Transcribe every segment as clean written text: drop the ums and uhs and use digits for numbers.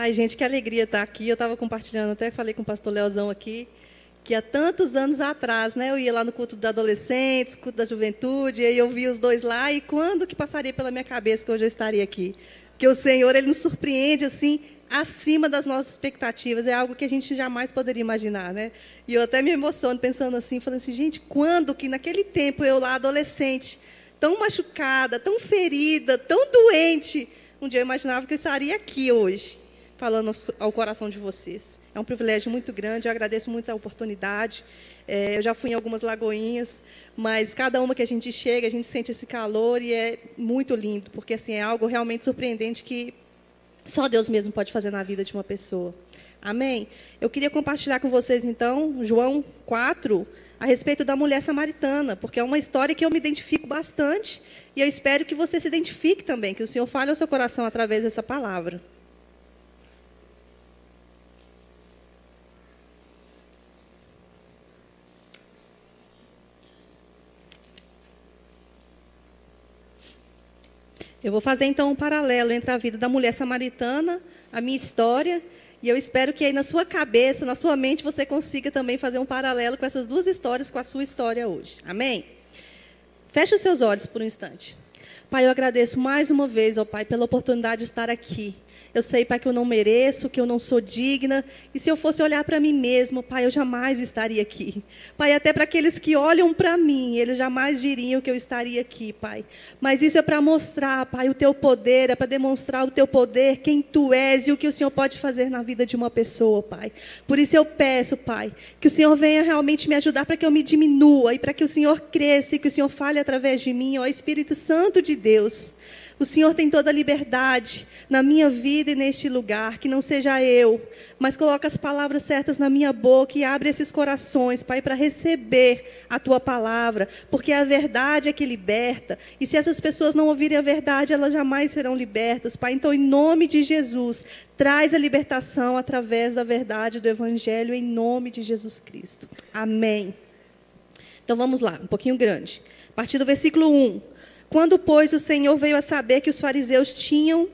Ai, gente, que alegria estar aqui. Eu estava compartilhando, até falei com o pastor Leozão aqui, que há tantos anos atrás, né, eu ia lá no culto dos adolescentes, culto da juventude, e aí eu vi os dois lá, e quando que passaria pela minha cabeça que hoje eu estaria aqui? Porque o Senhor, Ele nos surpreende, assim, acima das nossas expectativas. É algo que a gente jamais poderia imaginar, né? E eu até me emociono pensando assim, falando assim, gente, quando que naquele tempo eu lá, adolescente, tão machucada, tão ferida, tão doente, um dia eu imaginava que eu estaria aqui hoje, falando ao coração de vocês. É um privilégio muito grande, eu agradeço muito a oportunidade. Eu já fui em algumas lagoinhas, mas cada uma que a gente chega, a gente sente esse calor e é muito lindo, porque assim, é algo realmente surpreendente que só Deus mesmo pode fazer na vida de uma pessoa. Amém? Eu queria compartilhar com vocês, então, João 4, a respeito da mulher samaritana, porque é uma história que eu me identifico bastante e eu espero que você se identifique também, que o Senhor fale ao seu coração através dessa palavra. Eu vou fazer, então, um paralelo entre a vida da mulher samaritana, a minha história, e eu espero que aí na sua cabeça, na sua mente, você consiga também fazer um paralelo com essas duas histórias, com a sua história hoje. Amém? Feche os seus olhos por um instante. Pai, eu agradeço mais uma vez, ó Pai, pela oportunidade de estar aqui. Eu sei, Pai, que eu não mereço, que eu não sou digna. E se eu fosse olhar para mim mesmo, Pai, eu jamais estaria aqui. Pai, até para aqueles que olham para mim, eles jamais diriam que eu estaria aqui, Pai. Mas isso é para mostrar, Pai, o Teu poder, é para demonstrar o Teu poder, quem Tu és e o que o Senhor pode fazer na vida de uma pessoa, Pai. Por isso eu peço, Pai, que o Senhor venha realmente me ajudar para que eu me diminua e para que o Senhor cresça e que o Senhor fale através de mim, ó Espírito Santo de Deus. O Senhor tem toda a liberdade na minha vida e neste lugar, que não seja eu, mas coloca as palavras certas na minha boca e abre esses corações, Pai, para receber a Tua palavra, porque a verdade é que liberta, e se essas pessoas não ouvirem a verdade, elas jamais serão libertas, Pai. Então, em nome de Jesus, traz a libertação através da verdade do Evangelho, em nome de Jesus Cristo. Amém. Então, vamos lá, um pouquinho grande. A partir do versículo 1. Quando, pois, o Senhor veio a saber que os fariseus tinham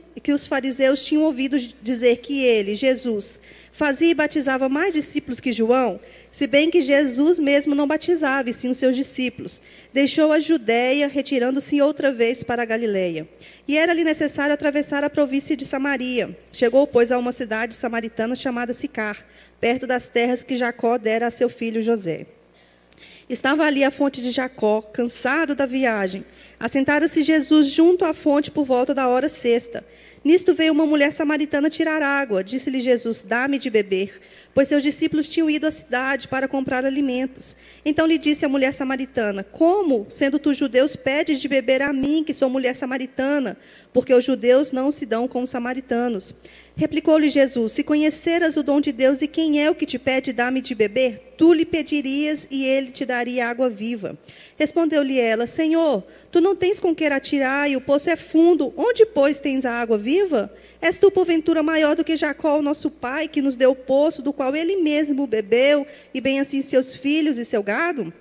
ouvido dizer que ele, Jesus, fazia e batizava mais discípulos que João, se bem que Jesus mesmo não batizava, e sim os seus discípulos, deixou a Judéia, retirando-se outra vez para a Galileia. E era-lhe necessário atravessar a província de Samaria. Chegou, pois, a uma cidade samaritana chamada Sicar, perto das terras que Jacó dera a seu filho José. Estava ali a fonte de Jacó, cansado da viagem. Assentara-se Jesus junto à fonte por volta da hora sexta. Nisto veio uma mulher samaritana tirar água. Disse-lhe Jesus, dá-me de beber, pois seus discípulos tinham ido à cidade para comprar alimentos. Então lhe disse a mulher samaritana, como, sendo tu judeus, pedes de beber a mim, que sou mulher samaritana? Porque os judeus não se dão com os samaritanos. Replicou-lhe Jesus, se conheceras o dom de Deus e quem é o que te pede, dá-me de beber, tu lhe pedirias e ele te daria água viva. Respondeu-lhe ela, Senhor, tu não tens com que atirar e o poço é fundo, onde, pois, tens a água viva? És tu, porventura, maior do que Jacó, o nosso pai, que nos deu o poço, do qual ele mesmo bebeu, e bem assim seus filhos e seu gado?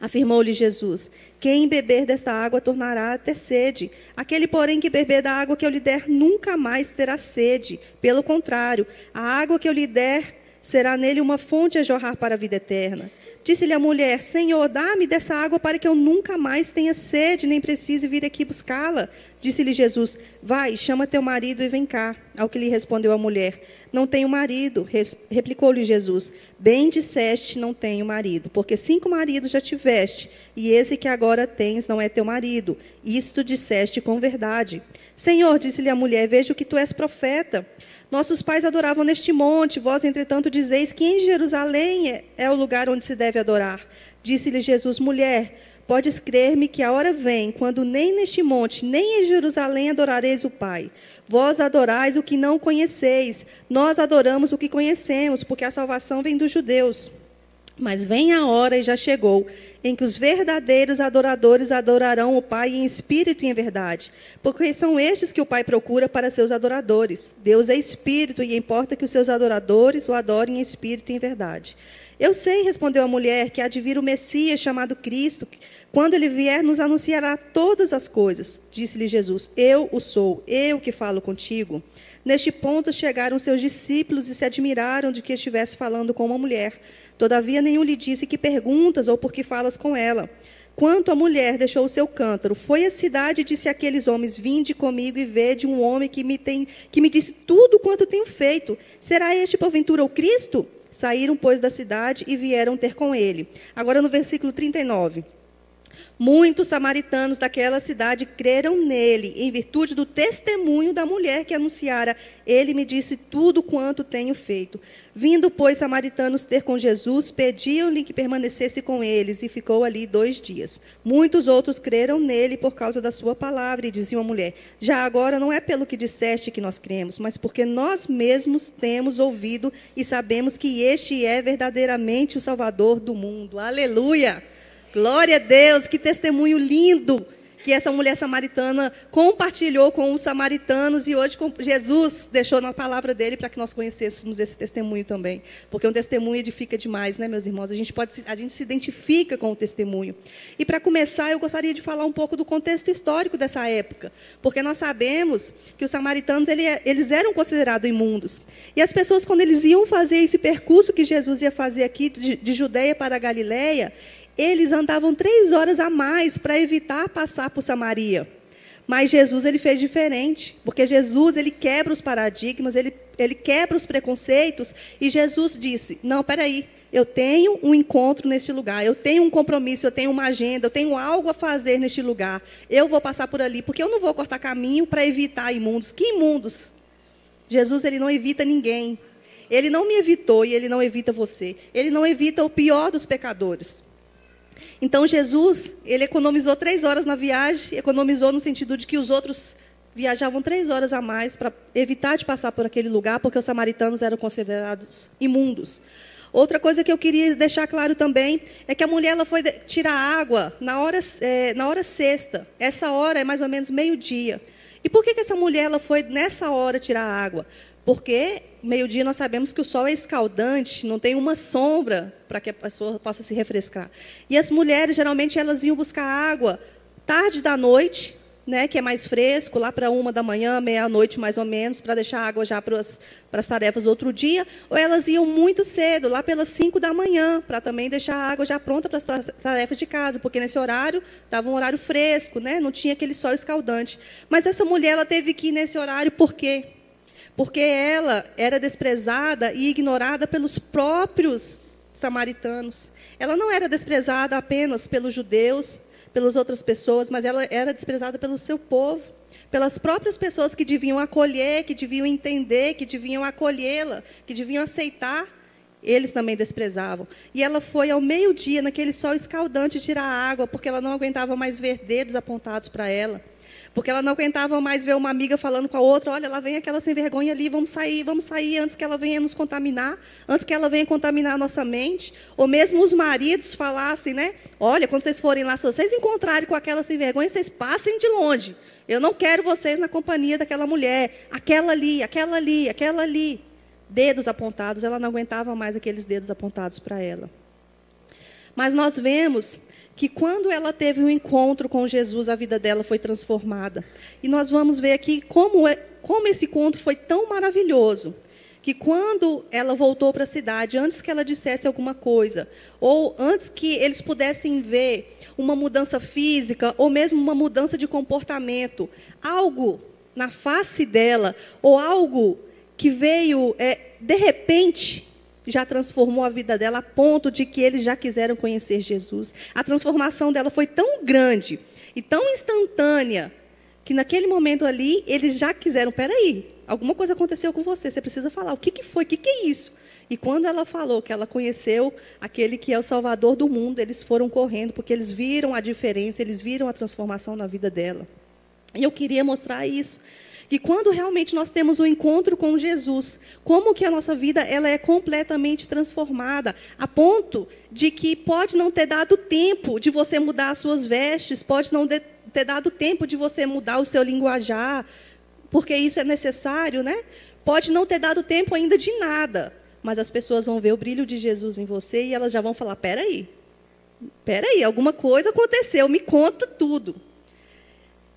Afirmou-lhe Jesus, quem beber desta água tornará a ter sede. Aquele, porém, que beber da água que eu lhe der, nunca mais terá sede. Pelo contrário, a água que eu lhe der será nele uma fonte a jorrar para a vida eterna. Disse-lhe a mulher, Senhor, dá-me dessa água para que eu nunca mais tenha sede, nem precise vir aqui buscá-la. Disse-lhe Jesus, vai, chama teu marido e vem cá. Ao que lhe respondeu a mulher, não tenho marido. Replicou-lhe Jesus, bem disseste, não tenho marido, porque 5 maridos já tiveste, e esse que agora tens não é teu marido. Isto disseste com verdade. Senhor, disse-lhe a mulher, vejo que tu és profeta. Nossos pais adoravam neste monte, vós, entretanto, dizeis que em Jerusalém é o lugar onde se deve adorar. Disse-lhe Jesus, mulher, podes crer-me que a hora vem, quando nem neste monte, nem em Jerusalém adorareis o Pai. Vós adorais o que não conheceis, nós adoramos o que conhecemos, porque a salvação vem dos judeus. Mas vem a hora, e já chegou, em que os verdadeiros adoradores adorarão o Pai em espírito e em verdade. Porque são estes que o Pai procura para seus adoradores. Deus é espírito, e importa que os seus adoradores o adorem em espírito e em verdade. Eu sei, respondeu a mulher, que há de vir o Messias, chamado Cristo. Quando ele vier, nos anunciará todas as coisas. Disse-lhe Jesus, eu o sou, eu que falo contigo. Neste ponto chegaram seus discípulos e se admiraram de que estivesse falando com uma mulher. Todavia, nenhum lhe disse que perguntas ou por que falas com ela. Quanto a mulher deixou o seu cântaro, foi à cidade e disse àqueles homens, vinde comigo e vede um homem que me disse tudo quanto tenho feito. Será este, porventura, o Cristo? Saíram, pois, da cidade e vieram ter com ele. Agora, no versículo 39. Muitos samaritanos daquela cidade creram nele, em virtude do testemunho da mulher que anunciara, ele me disse tudo quanto tenho feito. Vindo, pois, samaritanos ter com Jesus, pediam-lhe que permanecesse com eles, e ficou ali 2 dias. Muitos outros creram nele por causa da sua palavra, e diziam à mulher, já agora não é pelo que disseste que nós cremos, mas porque nós mesmos temos ouvido e sabemos que este é verdadeiramente o Salvador do mundo. Aleluia! Glória a Deus, que testemunho lindo que essa mulher samaritana compartilhou com os samaritanos e hoje Jesus deixou na palavra dele para que nós conhecêssemos esse testemunho também. Porque um testemunho edifica demais, né, meus irmãos? A gente se identifica com o testemunho. E para começar, eu gostaria de falar um pouco do contexto histórico dessa época. Porque nós sabemos que os samaritanos eles eram considerados imundos. E as pessoas, quando eles iam fazer esse percurso que Jesus ia fazer aqui, de Judeia para a Galileia, eles andavam 3 horas a mais para evitar passar por Samaria. Mas Jesus ele fez diferente, porque Jesus ele quebra os paradigmas, ele quebra os preconceitos, e Jesus disse, não, espera aí, eu tenho um encontro neste lugar, eu tenho um compromisso, eu tenho uma agenda, eu tenho algo a fazer neste lugar, eu vou passar por ali, porque eu não vou cortar caminho para evitar imundos. Que imundos? Jesus ele não evita ninguém, ele não me evitou e ele não evita você, ele não evita o pior dos pecadores. Então, Jesus, ele economizou 3 horas na viagem, economizou no sentido de que os outros viajavam 3 horas a mais para evitar de passar por aquele lugar, porque os samaritanos eram considerados imundos. Outra coisa que eu queria deixar claro também é que a mulher ela foi tirar água na hora sexta. Essa hora é mais ou menos meio-dia. E por que essa mulher ela foi nessa hora tirar água? Porque meio-dia nós sabemos que o sol é escaldante, não tem uma sombra para que a pessoa possa se refrescar. E as mulheres, geralmente, elas iam buscar água tarde da noite, né, que é mais fresco, lá para 1 da manhã, meia-noite mais ou menos, para deixar água já para as tarefas do outro dia, ou elas iam muito cedo, lá pelas 5 da manhã, para também deixar a água já pronta para as tarefas de casa, porque nesse horário estava um horário fresco, né, não tinha aquele sol escaldante. Mas essa mulher ela teve que ir nesse horário por quê? Porque ela era desprezada e ignorada pelos próprios samaritanos. Ela não era desprezada apenas pelos judeus, pelas outras pessoas, mas ela era desprezada pelo seu povo, pelas próprias pessoas que deviam acolher, que deviam entender, que deviam acolhê-la, que deviam aceitar, eles também desprezavam. E ela foi ao meio-dia, naquele sol escaldante, tirar água, porque ela não aguentava mais ver dedos apontados para ela. Porque ela não aguentava mais ver uma amiga falando com a outra, olha, lá vem aquela sem vergonha ali, vamos sair antes que ela venha nos contaminar, antes que ela venha contaminar a nossa mente. Ou mesmo os maridos falassem, né? Olha, quando vocês forem lá, se vocês encontrarem com aquela sem vergonha, vocês passem de longe. Eu não quero vocês na companhia daquela mulher, aquela ali, aquela ali, aquela ali. Dedos apontados, ela não aguentava mais aqueles dedos apontados para ela. Mas nós vemos que quando ela teve um encontro com Jesus, a vida dela foi transformada. E nós vamos ver aqui como esse encontro foi tão maravilhoso, que quando ela voltou para a cidade, antes que ela dissesse alguma coisa, ou antes que eles pudessem ver uma mudança física, ou mesmo uma mudança de comportamento, algo na face dela, ou algo que veio de repente, já transformou a vida dela a ponto de que eles já quiseram conhecer Jesus. A transformação dela foi tão grande e tão instantânea que naquele momento ali eles já quiseram, peraí, alguma coisa aconteceu com você, você precisa falar, o que foi, o que é isso? E quando ela falou que ela conheceu aquele que é o Salvador do mundo, eles foram correndo, porque eles viram a diferença, eles viram a transformação na vida dela. E eu queria mostrar isso. Que quando realmente nós temos um encontro com Jesus, como que a nossa vida ela é completamente transformada, a ponto de que pode não ter dado tempo de você mudar as suas vestes, pode não ter dado tempo de você mudar o seu linguajar, porque isso é necessário, né? Pode não ter dado tempo ainda de nada, mas as pessoas vão ver o brilho de Jesus em você e elas já vão falar, peraí, alguma coisa aconteceu, me conta tudo.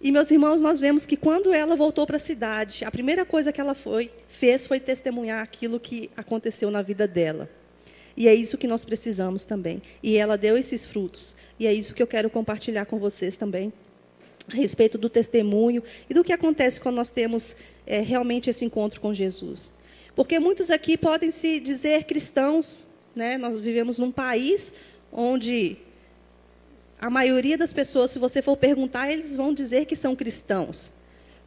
E, meus irmãos, nós vemos que quando ela voltou para a cidade, a primeira coisa que ela fez foi testemunhar aquilo que aconteceu na vida dela. E é isso que nós precisamos também. E ela deu esses frutos. E é isso que eu quero compartilhar com vocês também, a respeito do testemunho e do que acontece quando nós temos realmente esse encontro com Jesus. Porque muitos aqui podem se dizer cristãos, né? Nós vivemos num país onde a maioria das pessoas, se você for perguntar, eles vão dizer que são cristãos.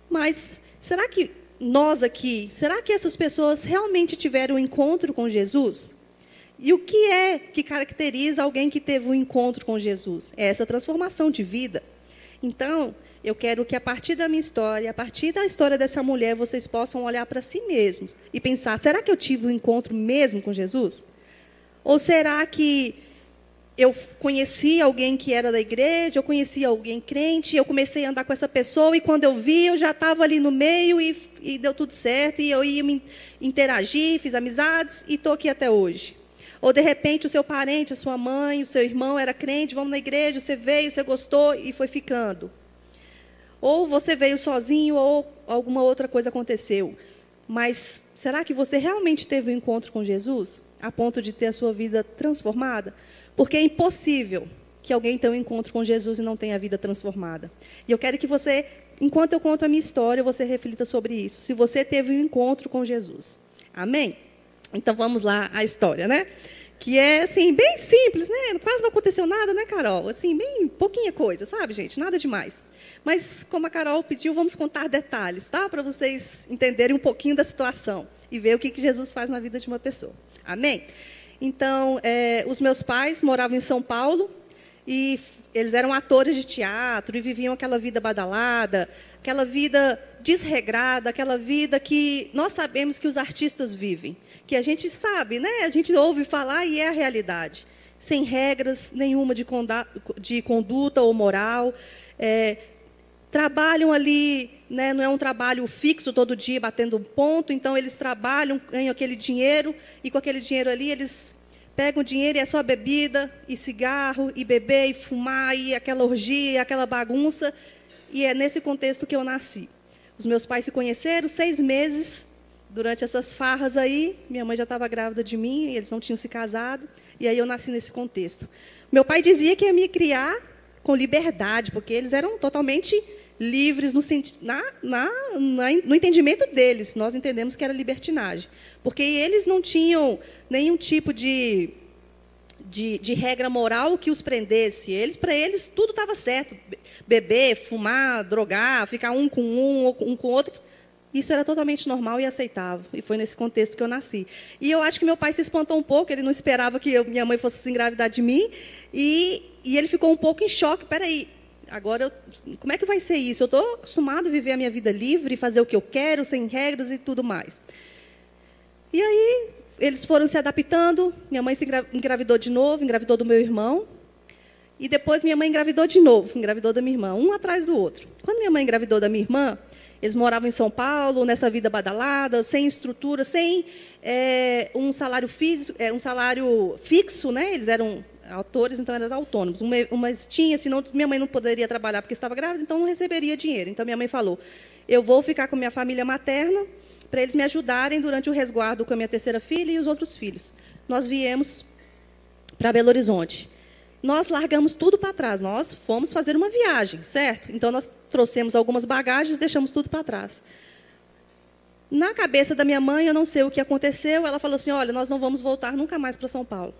Mas será que nós aqui, será que essas pessoas realmente tiveram um encontro com Jesus? E o que é que caracteriza alguém que teve um encontro com Jesus? É essa transformação de vida. Então, eu quero que a partir da minha história, a partir da história dessa mulher, vocês possam olhar para si mesmos e pensar, será que eu tive um encontro mesmo com Jesus? Ou será que eu conheci alguém que era da igreja, eu conheci alguém crente, eu comecei a andar com essa pessoa e quando eu vi, eu já estava ali no meio e deu tudo certo, e eu ia me interagir, fiz amizades e estou aqui até hoje. Ou, de repente, o seu parente, a sua mãe, o seu irmão era crente, vamos na igreja, você veio, você gostou e foi ficando. Ou você veio sozinho, ou alguma outra coisa aconteceu. Mas será que você realmente teve um encontro com Jesus, a ponto de ter a sua vida transformada? Porque é impossível que alguém tenha um encontro com Jesus e não tenha a vida transformada. E eu quero que você, enquanto eu conto a minha história, você reflita sobre isso. Se você teve um encontro com Jesus. Amém? Então, vamos lá à história, né? Que é, assim, bem simples, né? Quase não aconteceu nada, né, Carol? Assim, bem pouquinha coisa, sabe, gente? Nada demais. Mas, como a Carol pediu, vamos contar detalhes, tá? Para vocês entenderem um pouquinho da situação e ver o que Jesus faz na vida de uma pessoa. Amém? Então, os meus pais moravam em São Paulo e eles eram atores de teatro e viviam aquela vida badalada, aquela vida desregrada, aquela vida que nós sabemos que os artistas vivem, que a gente sabe, né? A gente ouve falar e é a realidade. Sem regras nenhuma de conduta ou moral. Trabalham ali, né? Não é um trabalho fixo todo dia, batendo um ponto. Então, eles trabalham, ganham aquele dinheiro, e com aquele dinheiro ali, eles pegam o dinheiro e é só bebida, e cigarro, e beber, e fumar, e aquela orgia, aquela bagunça. E é nesse contexto que eu nasci. Os meus pais se conheceram 6 meses, durante essas farras aí, minha mãe já estava grávida de mim, e eles não tinham se casado, e aí eu nasci nesse contexto. Meu pai dizia que ia me criar com liberdade, porque eles eram totalmente livres no entendimento deles. Nós entendemos que era libertinagem, porque eles não tinham nenhum tipo de regra moral que os prendesse. Para eles, tudo estava certo. Beber, fumar, drogar, ficar um com o outro. Isso era totalmente normal e aceitável. E foi nesse contexto que eu nasci. E eu acho que meu pai se espantou um pouco. Ele não esperava que minha mãe fosse se engravidar de mim. E ele ficou um pouco em choque. Espera aí, agora, como é que vai ser isso? Eu estou acostumado a viver a minha vida livre, fazer o que eu quero, sem regras e tudo mais. E aí, eles foram se adaptando. Minha mãe se engravidou de novo, engravidou do meu irmão. E depois minha mãe engravidou de novo, engravidou da minha irmã, um atrás do outro. Quando minha mãe engravidou da minha irmã, eles moravam em São Paulo, nessa vida badalada, sem estrutura, sem um salário fixo, né? Eles eram autores, então eram autônomos. Umas tinha, senão minha mãe não poderia trabalhar porque estava grávida, então não receberia dinheiro. Então minha mãe falou, eu vou ficar com minha família materna para eles me ajudarem durante o resguardo com a minha terceira filha e os outros filhos. Nós viemos para Belo Horizonte. Nós largamos tudo para trás, nós fomos fazer uma viagem, certo? Então, nós trouxemos algumas bagagens, deixamos tudo para trás. Na cabeça da minha mãe, eu não sei o que aconteceu, ela falou assim, olha, nós não vamos voltar nunca mais para São Paulo.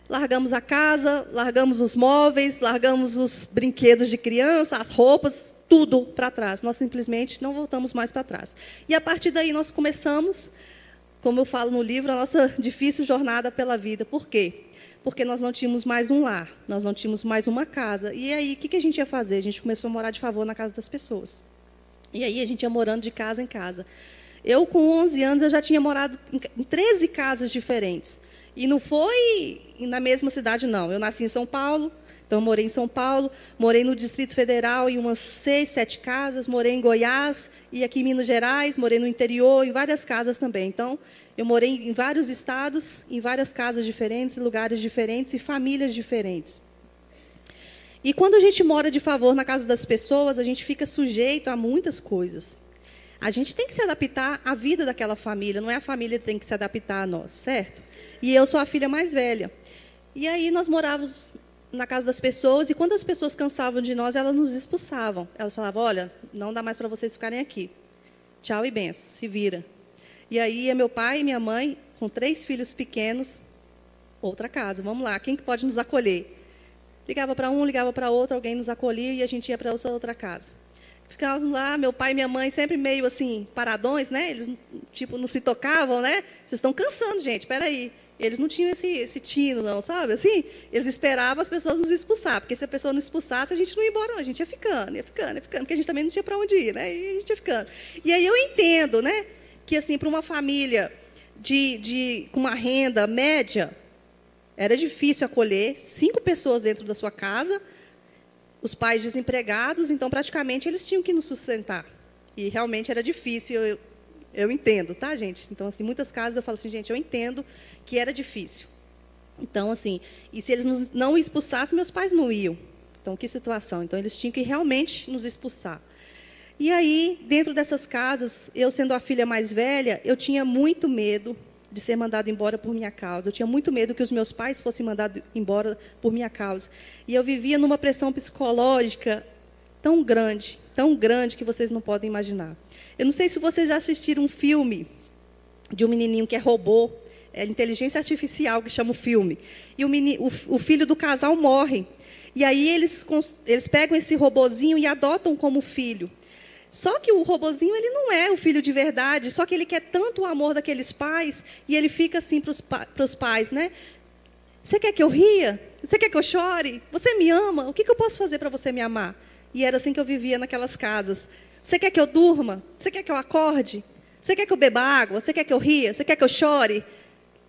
Largamos a casa, largamos os móveis, largamos os brinquedos de criança, as roupas, tudo para trás. Nós simplesmente não voltamos mais para trás. E, a partir daí, nós começamos, como eu falo no livro, a nossa difícil jornada pela vida. Por quê? Porque nós não tínhamos mais um lar, nós não tínhamos mais uma casa. E aí, o que a gente ia fazer? A gente começou a morar de favor na casa das pessoas. E aí, a gente ia morando de casa em casa. Eu, com 11 anos, eu já tinha morado em 13 casas diferentes. E não foi na mesma cidade, não. Eu nasci em São Paulo, então eu morei em São Paulo, morei no Distrito Federal em umas 6, 7 casas, morei em Goiás e aqui em Minas Gerais, morei no interior, em várias casas também. Então, Eu morei em vários estados, em várias casas diferentes, lugares diferentes e famílias diferentes. E quando a gente mora de favor na casa das pessoas, a gente fica sujeito a muitas coisas. A gente tem que se adaptar à vida daquela família, não é a família que tem que se adaptar a nós, certo? E eu sou a filha mais velha. E aí nós morávamos na casa das pessoas, e quando as pessoas cansavam de nós, elas nos expulsavam. Elas falavam, olha, não dá mais para vocês ficarem aqui. Tchau e benção, se vira. E aí ia meu pai e minha mãe, com 3 filhos pequenos, outra casa, vamos lá, quem que pode nos acolher? Ligava para um, ligava para outro, alguém nos acolhia e a gente ia para essa outra casa. Ficavam lá, meu pai e minha mãe sempre meio assim, paradões, né? Eles, tipo, não se tocavam, né? Vocês estão cansando, gente, espera aí. Eles não tinham esse tino, não, sabe? Assim, eles esperavam as pessoas nos expulsar, porque se a pessoa não expulsasse, a gente não ia embora, não. A gente ia ficando, porque a gente também não tinha para onde ir, né? E a gente ia ficando. E aí eu entendo, né? Que, assim, para uma família com uma renda média, era difícil acolher 5 pessoas dentro da sua casa, os pais desempregados, então, praticamente, eles tinham que nos sustentar. E, realmente, era difícil, eu entendo, tá, gente? Então, assim, muitas casas eu falo assim, gente, eu entendo que era difícil. Então, assim, e se eles não expulsassem, meus pais não iam. Então, que situação? Então, eles tinham que realmente nos expulsar. E aí, dentro dessas casas, eu sendo a filha mais velha, eu tinha muito medo de ser mandada embora por minha causa. Eu tinha muito medo que os meus pais fossem mandados embora por minha causa. E eu vivia numa pressão psicológica tão grande que vocês não podem imaginar. Eu não sei se vocês já assistiram um filme de um menininho que é robô, é inteligência artificial que chama o filme. E o filho do casal morre. E aí eles pegam esse robozinho e adotam como filho. Só que o robozinho, ele não é o filho de verdade, só que ele quer tanto o amor daqueles pais, e ele fica assim para os pais, né? Você quer que eu ria? Você quer que eu chore? Você me ama? O que eu posso fazer para você me amar? E era assim que eu vivia naquelas casas. Você quer que eu durma? Você quer que eu acorde? Você quer que eu beba água? Você quer que eu ria? Você quer que eu chore?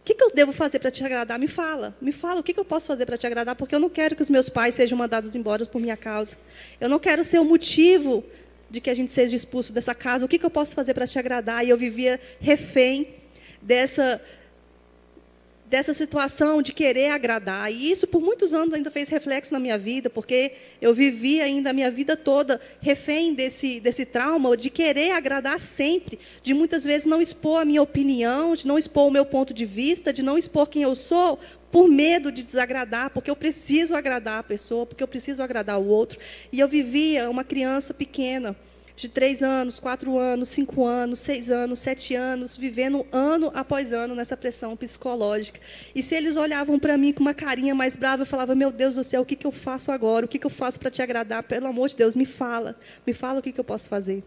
O que eu devo fazer para te agradar? Me fala o que eu posso fazer para te agradar, porque eu não quero que os meus pais sejam mandados embora por minha causa. Eu não quero ser o motivo de que a gente seja expulso dessa casa. O que eu posso fazer para te agradar? E eu vivia refém dessa situação de querer agradar. E isso, por muitos anos, ainda fez reflexo na minha vida, porque eu vivi ainda a minha vida toda refém desse trauma de querer agradar sempre, de muitas vezes não expor a minha opinião, de não expor o meu ponto de vista, de não expor quem eu sou, por medo de desagradar, porque eu preciso agradar a pessoa, porque eu preciso agradar o outro. E eu vivia uma criança pequena, de 3 anos, 4 anos, 5 anos, 6 anos, 7 anos, vivendo ano após ano nessa pressão psicológica. E se eles olhavam para mim com uma carinha mais brava, eu falava, meu Deus do céu, o que eu faço agora? O que eu faço para te agradar? Pelo amor de Deus, me fala o que eu posso fazer.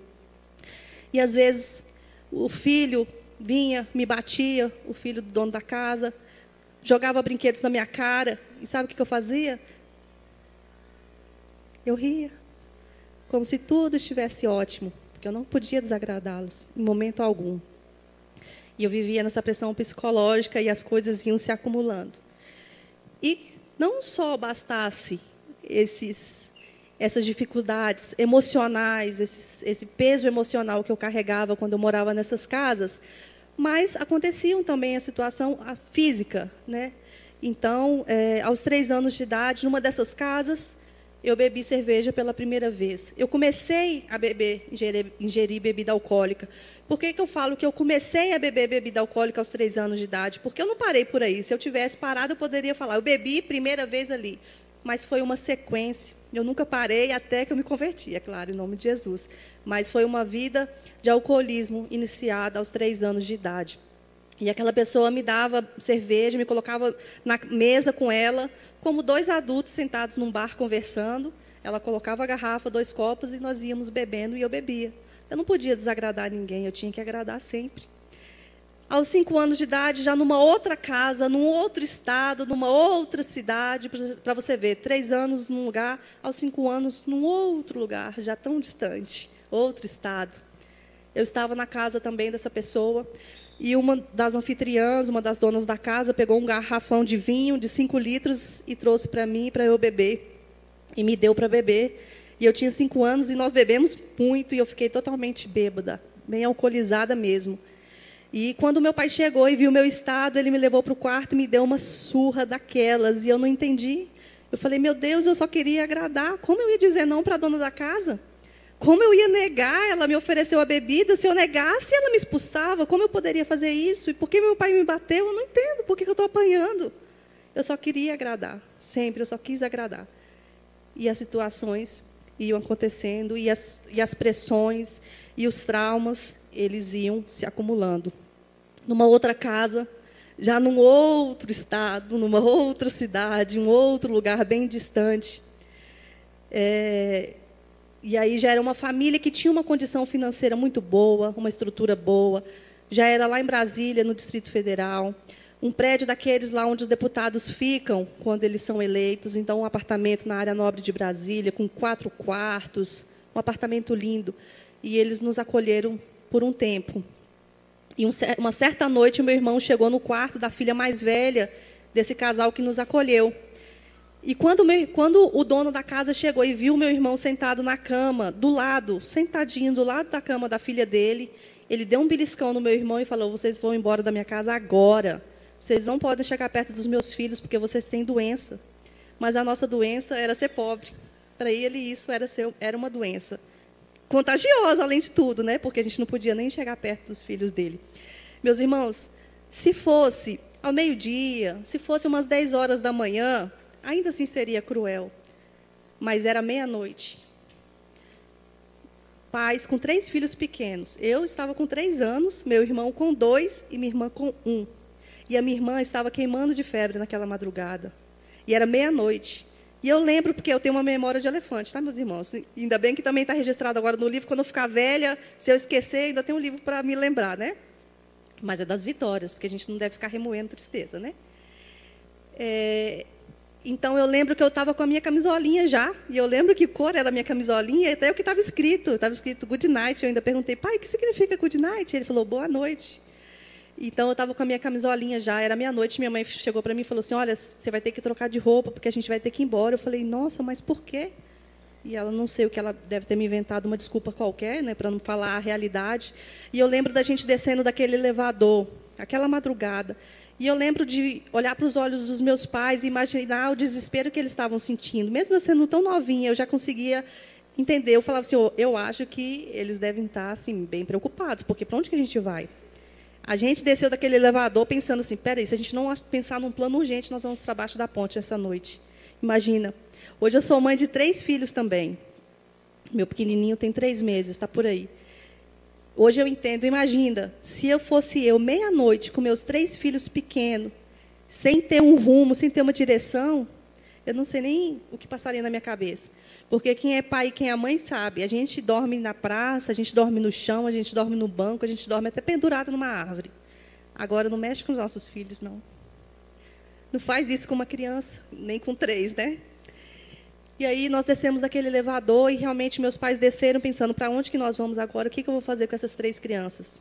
E, às vezes, o filho vinha, me batia, o filho do dono da casa, jogava brinquedos na minha cara. E sabe o que eu fazia? Eu ria. Como se tudo estivesse ótimo, porque eu não podia desagradá-los, em momento algum. E eu vivia nessa pressão psicológica e as coisas iam se acumulando. E não só bastasse essas dificuldades emocionais, esse peso emocional que eu carregava quando eu morava nessas casas, mas aconteciam também a situação física, né? Então, aos 3 anos de idade, numa dessas casas, eu bebi cerveja pela primeira vez. Eu comecei a ingerir bebida alcoólica. Por que eu falo que eu comecei a beber bebida alcoólica aos 3 anos de idade? Porque eu não parei por aí. Se eu tivesse parado, eu poderia falar, eu bebi primeira vez ali. Mas foi uma sequência. Eu nunca parei até que eu me converti, é claro, em nome de Jesus. Mas foi uma vida de alcoolismo iniciada aos 3 anos de idade. E aquela pessoa me dava cerveja, me colocava na mesa com ela, como 2 adultos sentados num bar conversando. Ela colocava a garrafa, 2 copos, e nós íamos bebendo, e eu bebia. Eu não podia desagradar ninguém, eu tinha que agradar sempre. Aos 5 anos de idade, já numa outra casa, num outro estado, numa outra cidade, para você ver, 3 anos num lugar, aos 5 anos num outro lugar, já tão distante, outro estado. Eu estava na casa também dessa pessoa, e uma das anfitriãs, uma das donas da casa, pegou um garrafão de vinho de 5 litros e trouxe para mim, para eu beber. E me deu para beber. E eu tinha 5 anos e nós bebemos muito e eu fiquei totalmente bêbada, bem alcoolizada mesmo. E quando meu pai chegou e viu o meu estado, ele me levou para o quarto e me deu uma surra daquelas. E eu não entendi. Eu falei, meu Deus, eu só queria agradar. Como eu ia dizer não para a dona da casa? Como eu ia negar? Ela me ofereceu a bebida. Se eu negasse, ela me expulsava. Como eu poderia fazer isso? E por que meu pai me bateu? Eu não entendo. Por que eu estou apanhando? Eu só queria agradar. Sempre, eu só quis agradar. E as situações iam acontecendo, e as pressões, e os traumas, eles iam se acumulando. Numa outra casa, já num outro estado, numa outra cidade, um outro lugar bem distante. E aí já era uma família que tinha uma condição financeira muito boa, uma estrutura boa. Já era lá em Brasília, no Distrito Federal. Um prédio daqueles lá onde os deputados ficam quando eles são eleitos. Então, um apartamento na área nobre de Brasília, com 4 quartos, um apartamento lindo. E eles nos acolheram por um tempo. E uma certa noite, o meu irmão chegou no quarto da filha mais velha desse casal que nos acolheu. E quando o dono da casa chegou e viu meu irmão sentado na cama, do lado, sentadinho do lado da cama da filha dele, ele deu um beliscão no meu irmão e falou, vocês vão embora da minha casa agora. Vocês não podem chegar perto dos meus filhos, porque vocês têm doença. Mas a nossa doença era ser pobre. Para ele, isso era uma doença contagiosa, além de tudo, né? Porque a gente não podia nem chegar perto dos filhos dele. Meus irmãos, se fosse ao meio-dia, se fosse umas 10 horas da manhã, ainda assim seria cruel. Mas era meia-noite. Pais com 3 filhos pequenos. Eu estava com 3 anos, meu irmão com 2 e minha irmã com 1. E a minha irmã estava queimando de febre naquela madrugada. E era meia-noite. E eu lembro, porque eu tenho uma memória de elefante, tá, meus irmãos? E ainda bem que também está registrado agora no livro. Quando eu ficar velha, se eu esquecer, ainda tem um livro para me lembrar, né? Mas é das vitórias, porque a gente não deve ficar remoendo tristeza, né? Então, eu lembro que eu estava com a minha camisolinha já. E eu lembro que cor era a minha camisolinha, e até o que estava escrito. Estava escrito Good Night. Eu ainda perguntei, pai, o que significa Good Night? Ele falou, boa noite. Então, eu estava com a minha camisolinha já, era meia-noite, minha mãe chegou para mim e falou assim, olha, você vai ter que trocar de roupa, porque a gente vai ter que ir embora. Eu falei, nossa, mas por quê? E ela, não sei o que, ela deve ter me inventado uma desculpa qualquer, né, para não falar a realidade. E eu lembro da gente descendo daquele elevador, aquela madrugada. E eu lembro de olhar para os olhos dos meus pais e imaginar o desespero que eles estavam sentindo. Mesmo eu sendo tão novinha, eu já conseguia entender. Eu falava assim, eu acho que eles devem estar assim, bem preocupados, porque para onde que a gente vai? A gente desceu daquele elevador pensando assim, peraí, se a gente não pensar num plano urgente, nós vamos para baixo da ponte essa noite. Imagina. Hoje eu sou mãe de 3 filhos também. Meu pequenininho tem 3 meses, está por aí. Hoje eu entendo, imagina, se eu fosse meia-noite, com meus 3 filhos pequenos, sem ter um rumo, sem ter uma direção, eu não sei nem o que passaria na minha cabeça. Porque quem é pai e quem é mãe sabe. A gente dorme na praça, a gente dorme no chão, a gente dorme no banco, a gente dorme até pendurado numa árvore. Agora, não mexe com os nossos filhos, não. Não faz isso com uma criança, nem com 3, né? E aí nós descemos daquele elevador e realmente meus pais desceram pensando, para onde que nós vamos agora? O que eu vou fazer com essas 3 crianças?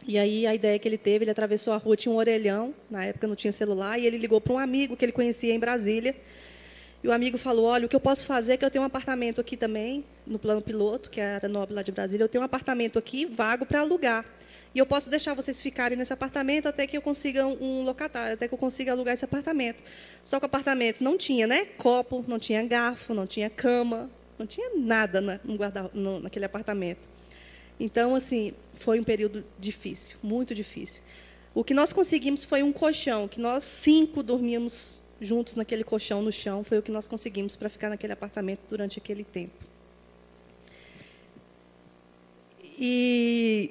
E aí a ideia que ele teve, ele atravessou a rua, tinha um orelhão, na época não tinha celular, e ele ligou para um amigo que ele conhecia em Brasília. E o amigo falou, olha, o que eu posso fazer é que eu tenho um apartamento aqui também, no plano piloto, que era nobre lá de Brasília, eu tenho um apartamento aqui, vago para alugar. E eu posso deixar vocês ficarem nesse apartamento até que eu consiga um locatário, até que eu consiga alugar esse apartamento. Só que o apartamento não tinha, né, copo, não tinha garfo, não tinha cama, não tinha nada naquele apartamento. Então, assim, foi um período difícil, muito difícil. O que nós conseguimos foi um colchão, que nós 5 dormíamos juntos naquele colchão no chão, foi o que nós conseguimos para ficar naquele apartamento durante aquele tempo. E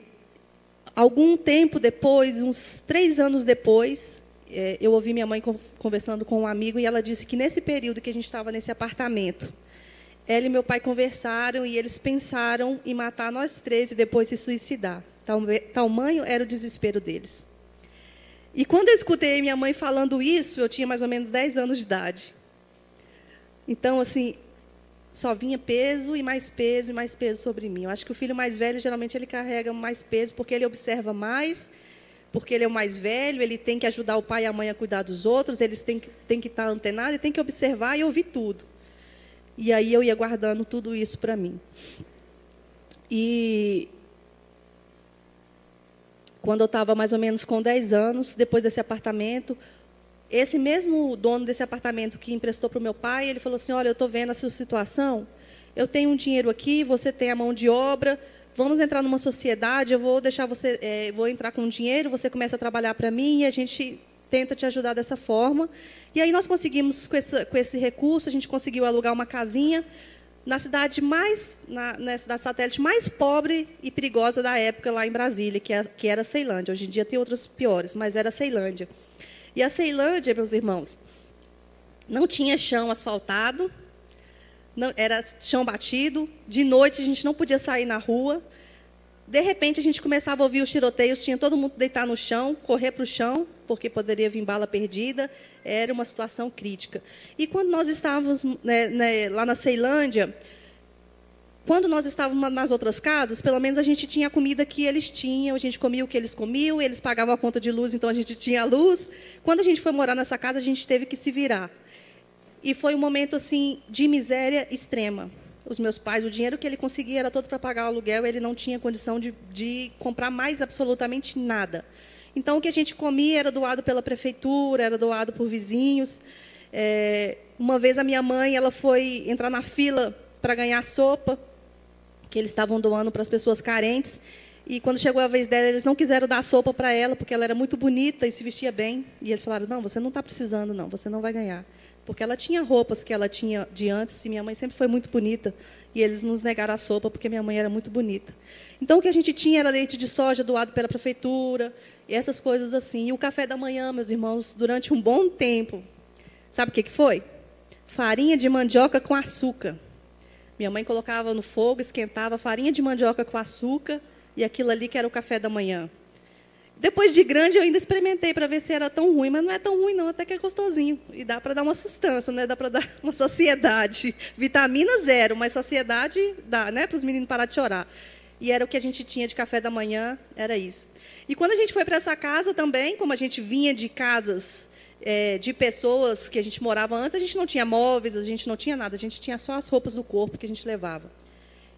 algum tempo depois, uns 3 anos depois, eu ouvi minha mãe conversando com um amigo e ela disse que nesse período que a gente estava nesse apartamento, ela e meu pai conversaram e eles pensaram em matar nós 3 e depois se suicidar. Tamanho era o desespero deles. E quando eu escutei minha mãe falando isso, eu tinha mais ou menos 10 anos de idade. Então, assim, só vinha peso e mais peso e mais peso sobre mim. Eu acho que o filho mais velho, geralmente, ele carrega mais peso porque ele observa mais, porque ele é o mais velho, ele tem que ajudar o pai e a mãe a cuidar dos outros, eles têm que estar antenados, e tem que observar e ouvir tudo. E aí eu ia guardando tudo isso para mim. E quando eu estava mais ou menos com 10 anos, depois desse apartamento, esse mesmo dono desse apartamento que emprestou para o meu pai, ele falou assim, olha, eu estou vendo a sua situação, eu tenho um dinheiro aqui, você tem a mão de obra, vamos entrar numa sociedade, eu vou deixar você, vou entrar com dinheiro, você começa a trabalhar para mim e a gente tenta te ajudar dessa forma. E aí nós conseguimos, com esse recurso, a gente conseguiu alugar uma casinha na cidade na cidade satélite mais pobre e perigosa da época, lá em Brasília, que era Ceilândia. Hoje em dia tem outras piores, mas era Ceilândia. E a Ceilândia, meus irmãos, não tinha chão asfaltado, não, era chão batido, de noite a gente não podia sair na rua. De repente, a gente começava a ouvir os tiroteios, tinha todo mundo deitar no chão, correr para o chão, porque poderia vir bala perdida, era uma situação crítica. E quando nós estávamos lá na Ceilândia, quando nós estávamos nas outras casas, pelo menos a gente tinha a comida que eles tinham, a gente comia o que eles comiam, eles pagavam a conta de luz, então a gente tinha luz. Quando a gente foi morar nessa casa, a gente teve que se virar. E foi um momento assim de miséria extrema. Os meus pais, o dinheiro que ele conseguia era todo para pagar o aluguel, ele não tinha condição de comprar mais absolutamente nada. Então, o que a gente comia era doado pela prefeitura, era doado por vizinhos. Uma vez a minha mãe ela foi entrar na fila para ganhar sopa, que eles estavam doando para as pessoas carentes. E, quando chegou a vez dela, eles não quiseram dar sopa para ela, porque ela era muito bonita e se vestia bem. E eles falaram, não, você não está precisando, não, você não vai ganhar. Porque ela tinha roupas que ela tinha de antes, e minha mãe sempre foi muito bonita, e eles nos negaram a sopa porque minha mãe era muito bonita. Então, o que a gente tinha era leite de soja doado pela prefeitura, e essas coisas assim. E o café da manhã, meus irmãos, durante um bom tempo, sabe o que foi? Farinha de mandioca com açúcar. Minha mãe colocava no fogo, esquentava farinha de mandioca com açúcar, e aquilo ali que era o café da manhã. Depois de grande, eu ainda experimentei para ver se era tão ruim, mas não é tão ruim, não, até que é gostosinho. E dá para dar uma sustância, né? Dá para dar uma saciedade. Vitamina zero, mas saciedade dá, né? Para os meninos parar de chorar. E era o que a gente tinha de café da manhã, era isso. E quando a gente foi para essa casa também, como a gente vinha de casas de pessoas que a gente morava antes, a gente não tinha móveis, a gente não tinha nada, a gente tinha só as roupas do corpo que a gente levava.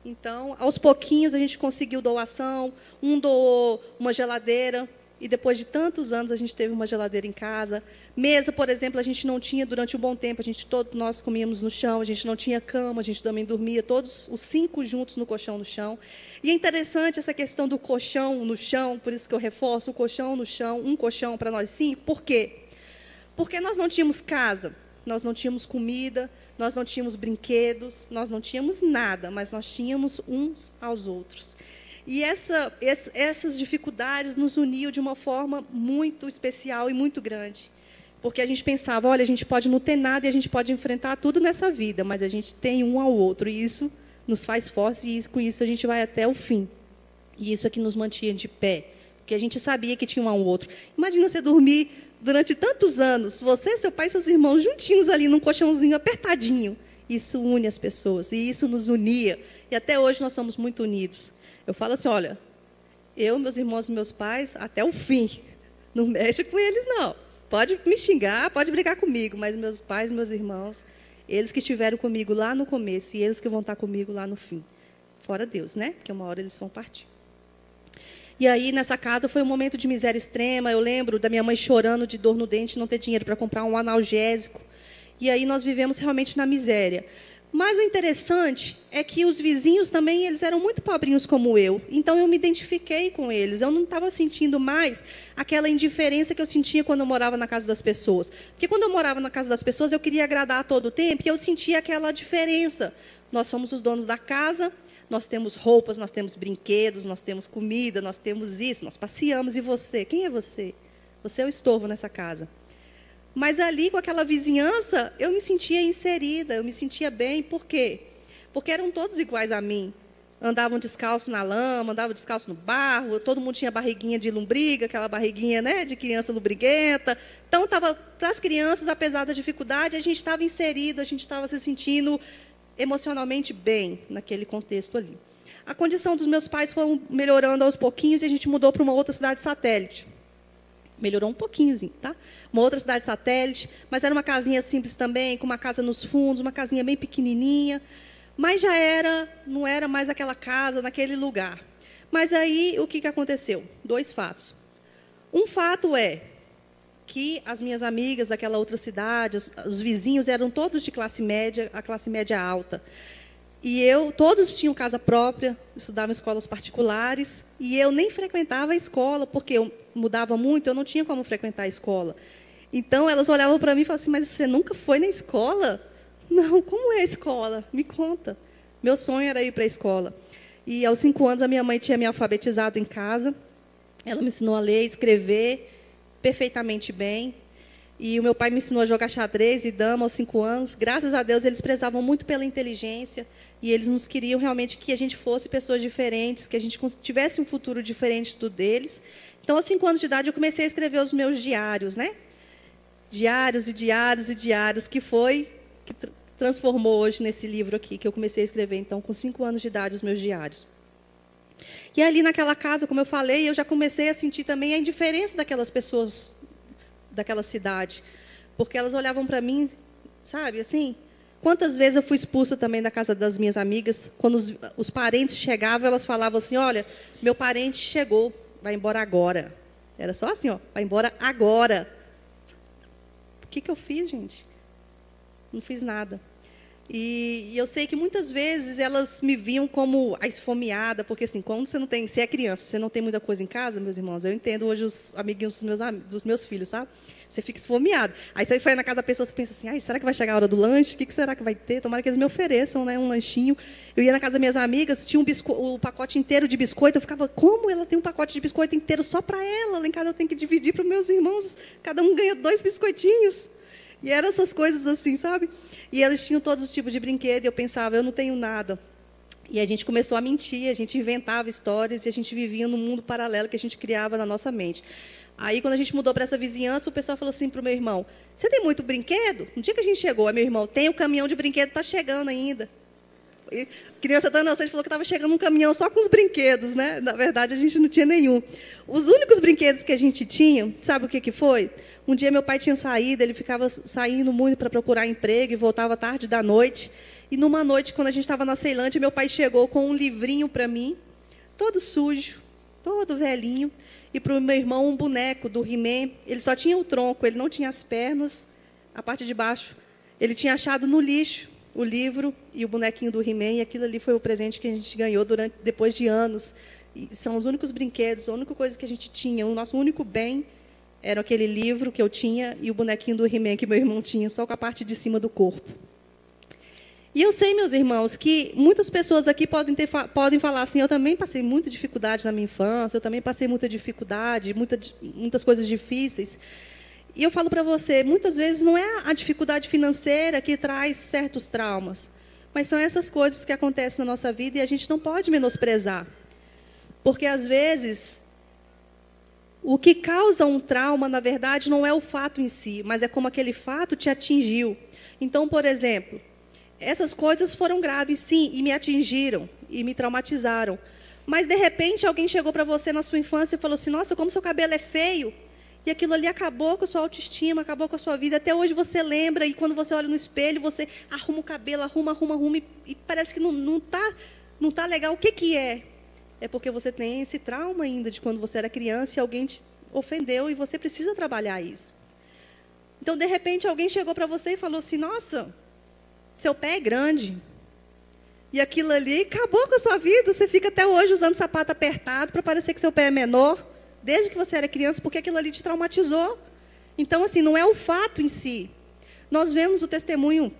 Então, aos pouquinhos, a gente conseguiu doação, um doou uma geladeira, e depois de tantos anos, a gente teve uma geladeira em casa. Mesa, por exemplo, a gente não tinha durante um bom tempo, todos nós comíamos no chão, a gente não tinha cama, a gente também dormia, todos os 5 juntos no colchão no chão. E é interessante essa questão do colchão no chão, por isso que eu reforço o colchão no chão, um colchão para nós 5, por quê? Porque nós não tínhamos casa, nós não tínhamos comida, nós não tínhamos brinquedos, nós não tínhamos nada, mas nós tínhamos uns aos outros. E essas dificuldades nos uniam de uma forma muito especial e muito grande. Porque a gente pensava, olha, a gente pode não ter nada e a gente pode enfrentar tudo nessa vida, mas a gente tem um ao outro, e isso nos faz fortes, e com isso a gente vai até o fim. E isso é que nos mantinha de pé, porque a gente sabia que tinha um ao outro. Imagina você dormir durante tantos anos, você, seu pai e seus irmãos juntinhos ali num colchãozinho apertadinho. Isso une as pessoas, e isso nos unia. E até hoje nós somos muito unidos. Eu falo assim, olha, eu, meus irmãos e meus pais, até o fim. Não mexe com eles, não. Pode me xingar, pode brigar comigo, mas meus pais e meus irmãos, eles que estiveram comigo lá no começo, e eles que vão estar comigo lá no fim. Fora Deus, né? Porque uma hora eles vão partir. E aí, nessa casa, foi um momento de miséria extrema. Eu lembro da minha mãe chorando de dor no dente, não ter dinheiro para comprar um analgésico. E aí nós vivemos realmente na miséria. Mas o interessante é que os vizinhos também, eles eram muito pobrinhos como eu. Então, eu me identifiquei com eles. Eu não estava sentindo mais aquela indiferença que eu sentia quando eu morava na casa das pessoas. Porque quando eu morava na casa das pessoas, eu queria agradar a todo tempo, e eu sentia aquela diferença. Nós somos os donos da casa, nós temos roupas, nós temos brinquedos, nós temos comida, nós temos isso, nós passeamos. E você? Quem é você? Você é o estorvo nessa casa. Mas ali, com aquela vizinhança, eu me sentia inserida, eu me sentia bem. Por quê? Porque eram todos iguais a mim. Andavam descalços na lama, andavam descalços no barro, todo mundo tinha barriguinha de lombriga, aquela barriguinha, né, de criança lubriguenta. Então, para as crianças, apesar da dificuldade, a gente estava inserido, a gente estava se sentindo emocionalmente bem naquele contexto ali. A condição dos meus pais foi melhorando aos pouquinhos, e a gente mudou para uma outra cidade satélite. Melhorou um pouquinhozinho, tá? Uma outra cidade satélite, mas era uma casinha simples também, com uma casa nos fundos, uma casinha bem pequenininha, mas não era mais aquela casa naquele lugar. Mas aí, o que aconteceu? 2 fatos. Um fato é que as minhas amigas daquela outra cidade, os vizinhos eram todos de classe média, a classe média alta. E todos tinham casa própria, estudavam em escolas particulares, e eu nem frequentava a escola, porque eu mudava muito, eu não tinha como frequentar a escola. Então, elas olhavam para mim e falavam assim, mas você nunca foi na escola? Não, como é a escola? Me conta. Meu sonho era ir para a escola. E, aos 5 anos, a minha mãe tinha me alfabetizado em casa. Ela me ensinou a ler, escrever perfeitamente bem. E o meu pai me ensinou a jogar xadrez e dama aos 5 anos. Graças a Deus, eles prezavam muito pela inteligência. E eles nos queriam realmente que a gente fosse pessoas diferentes, que a gente tivesse um futuro diferente do deles. Então, aos 5 anos de idade, eu comecei a escrever os meus diários, né? Diários e diários e diários, que transformou hoje nesse livro aqui, que eu comecei a escrever, então, com 5 anos de idade, os meus diários. E ali naquela casa, como eu falei, eu já comecei a sentir também a indiferença daquelas pessoas daquela cidade, porque elas olhavam para mim, sabe, assim. Quantas vezes eu fui expulsa também da casa das minhas amigas, quando os parentes chegavam, elas falavam assim, olha, meu parente chegou, vai embora agora. Era só assim, ó, vai embora agora. O que eu fiz, gente? Não fiz nada. E eu sei que muitas vezes elas me viam como a esfomeada, porque assim, quando você é criança, você não tem muita coisa em casa, meus irmãos, eu entendo hoje os amiguinhos dos meus filhos, sabe? Você fica esfomeado. Aí você vai na casa da pessoa, você pensa assim, será que vai chegar a hora do lanche? O que será que vai ter? Tomara que eles me ofereçam, né, um lanchinho. Eu ia na casa das minhas amigas, tinha o pacote inteiro de biscoito, eu ficava, como ela tem um pacote de biscoito inteiro só para ela? Lá em casa eu tenho que dividir para os meus irmãos, cada um ganha 2 biscoitinhos. E eram essas coisas assim, sabe? E eles tinham todos os tipos de brinquedo, e eu pensava, eu não tenho nada. E a gente começou a mentir, a gente inventava histórias, e a gente vivia num mundo paralelo que a gente criava na nossa mente. Aí, quando a gente mudou para essa vizinhança, o pessoal falou assim para o meu irmão, você tem muito brinquedo? No dia que a gente chegou, meu irmão, tem o caminhão de brinquedo, está chegando ainda. E, criança tão inocente, falou que estava chegando um caminhão só com os brinquedos, né? Na verdade, a gente não tinha nenhum. Os únicos brinquedos que a gente tinha, sabe o que foi? Um dia meu pai tinha saído, ele ficava saindo muito para procurar emprego e voltava tarde da noite. E numa noite, quando a gente estava na Ceilândia, meu pai chegou com um livrinho para mim, todo sujo, todo velhinho, e para o meu irmão um boneco do He-Man. Ele só tinha o tronco, ele não tinha as pernas, a parte de baixo. Ele tinha achado no lixo o livro e o bonequinho do He-Man, e aquilo ali foi o presente que a gente ganhou depois de anos. E são os únicos brinquedos, a única coisa que a gente tinha, o nosso único bem era aquele livro que eu tinha e o bonequinho do He-Man que meu irmão tinha, só com a parte de cima do corpo. E eu sei, meus irmãos, que muitas pessoas aqui podem falar assim, eu também passei muita dificuldade na minha infância, eu também passei muita dificuldade, muitas coisas difíceis. E eu falo para você, muitas vezes não é a dificuldade financeira que traz certos traumas, mas são essas coisas que acontecem na nossa vida e a gente não pode menosprezar. Porque, às vezes, o que causa um trauma, na verdade, não é o fato em si, mas é como aquele fato te atingiu. Então, por exemplo, essas coisas foram graves, sim, e me atingiram, e me traumatizaram. Mas, de repente, alguém chegou para você na sua infância e falou assim, nossa, como seu cabelo é feio. E aquilo ali acabou com a sua autoestima, acabou com a sua vida. Até hoje você lembra, e quando você olha no espelho, você arruma o cabelo, arruma, e parece que não tá legal. O que é? É porque você tem esse trauma ainda de quando você era criança e alguém te ofendeu e você precisa trabalhar isso. Então, de repente, alguém chegou para você e falou assim, nossa, seu pé é grande. E aquilo ali acabou com a sua vida. Você fica até hoje usando sapato apertado para parecer que seu pé é menor, desde que você era criança, porque aquilo ali te traumatizou. Então, assim, não é o fato em si. Nós vemos o testemunho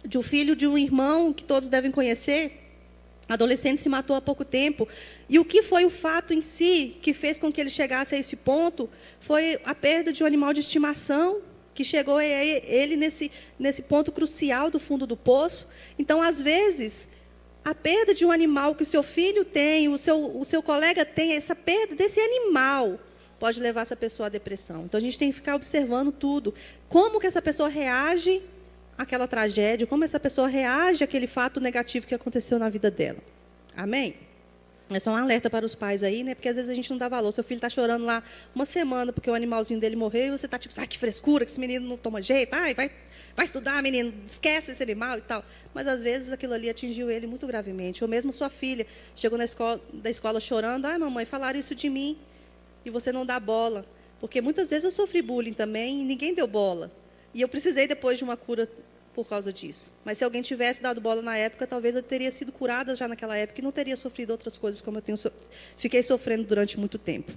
de um filho de um irmão que todos devem conhecer. Adolescente se matou há pouco tempo. E o que foi o fato em si que fez com que ele chegasse a esse ponto foi a perda de um animal de estimação, que chegou a ele nesse ponto crucial do fundo do poço. Então, às vezes, a perda de um animal que o seu filho tem, o seu colega tem, essa perda desse animal pode levar essa pessoa à depressão. Então, a gente tem que ficar observando tudo. Como que essa pessoa reage àquela tragédia, como essa pessoa reage àquele fato negativo que aconteceu na vida dela. Amém? É só um alerta para os pais aí, né? Porque às vezes a gente não dá valor. Seu filho está chorando lá uma semana porque o animalzinho dele morreu e você está tipo, ai, que frescura, que esse menino não toma jeito. Ai, vai estudar, menino, esquece esse animal e tal. Mas às vezes aquilo ali atingiu ele muito gravemente. Ou mesmo sua filha chegou da escola chorando, ai, mamãe, falaram isso de mim e você não dá bola. Porque muitas vezes eu sofri bullying também e ninguém deu bola. E eu precisei depois de uma cura por causa disso. Mas se alguém tivesse dado bola na época, talvez eu teria sido curada já naquela época e não teria sofrido outras coisas como fiquei sofrendo durante muito tempo.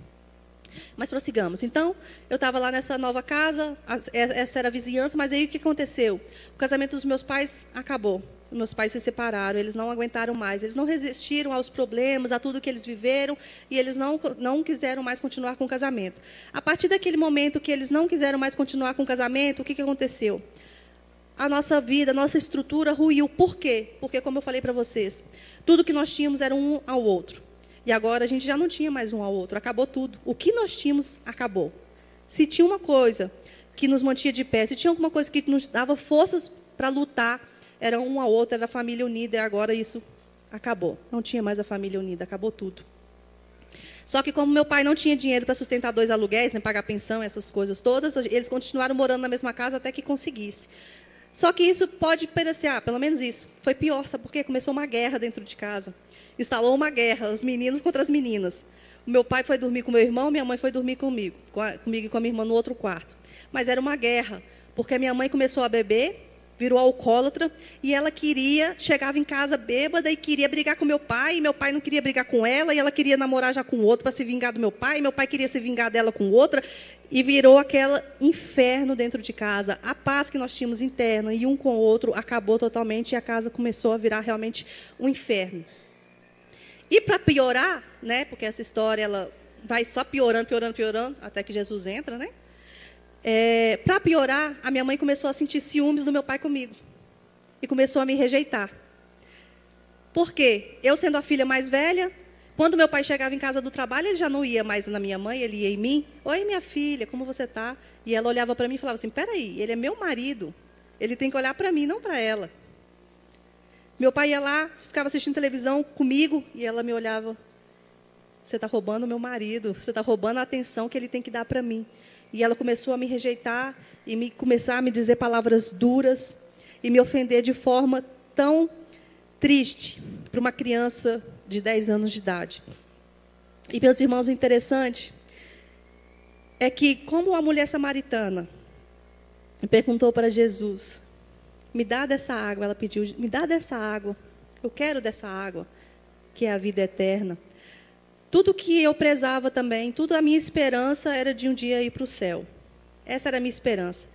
Mas prossigamos. Então, eu estava lá nessa nova casa, essa era a vizinhança, mas aí o que aconteceu? O casamento dos meus pais acabou. Meus pais se separaram, eles não aguentaram mais, eles não resistiram aos problemas, a tudo que eles viveram, e eles não quiseram mais continuar com o casamento. A partir daquele momento que eles não quiseram mais continuar com o casamento, o que aconteceu? A nossa vida, a nossa estrutura ruiu. Por quê? Porque, como eu falei para vocês, tudo que nós tínhamos era um ao outro. E agora a gente já não tinha mais um ao outro, acabou tudo. O que nós tínhamos, acabou. Se tinha uma coisa que nos mantinha de pé, se tinha alguma coisa que nos dava forças para lutar, era um ao outro, era a família unida, e agora isso acabou. Não tinha mais a família unida, acabou tudo. Só que como meu pai não tinha dinheiro para sustentar 2 aluguéis, né, pagar pensão, essas coisas todas, eles continuaram morando na mesma casa até que conseguisse. Só que isso pode parecer, pelo menos isso. Foi pior, sabe por quê? Começou uma guerra dentro de casa. Instalou uma guerra, os meninos contra as meninas. O meu pai foi dormir com meu irmão, minha mãe foi dormir comigo e com a minha irmã no outro quarto. Mas era uma guerra, porque a minha mãe começou a beber, virou alcoólatra, e ela chegava em casa bêbada e queria brigar com meu pai, e meu pai não queria brigar com ela, e ela queria namorar já com outro para se vingar do meu pai, e meu pai queria se vingar dela com outra, e virou aquele inferno dentro de casa. A paz que nós tínhamos interna e um com o outro acabou totalmente, e a casa começou a virar realmente um inferno. E para piorar, né, porque essa história ela vai só piorando, até que Jesus entra, né? Para piorar, a minha mãe começou a sentir ciúmes do meu pai comigo. E começou a me rejeitar. Por quê? Eu sendo a filha mais velha, quando meu pai chegava em casa do trabalho, ele já não ia mais na minha mãe, ele ia em mim. Oi, minha filha, como você está? E ela olhava para mim e falava assim, peraí, ele é meu marido, ele tem que olhar para mim, não para ela. Meu pai ia lá, ficava assistindo televisão comigo, e ela me olhava, você está roubando meu marido, você está roubando a atenção que ele tem que dar para mim. E ela começou a me rejeitar e começar a me dizer palavras duras e me ofender de forma tão triste para uma criança de 10 anos de idade. E, meus irmãos, o interessante é que, como a mulher samaritana perguntou para Jesus, me dá dessa água, ela pediu, me dá dessa água, eu quero dessa água, que é a vida eterna. Tudo que eu prezava também, tudo a minha esperança era de um dia ir para o céu. Essa era a minha esperança.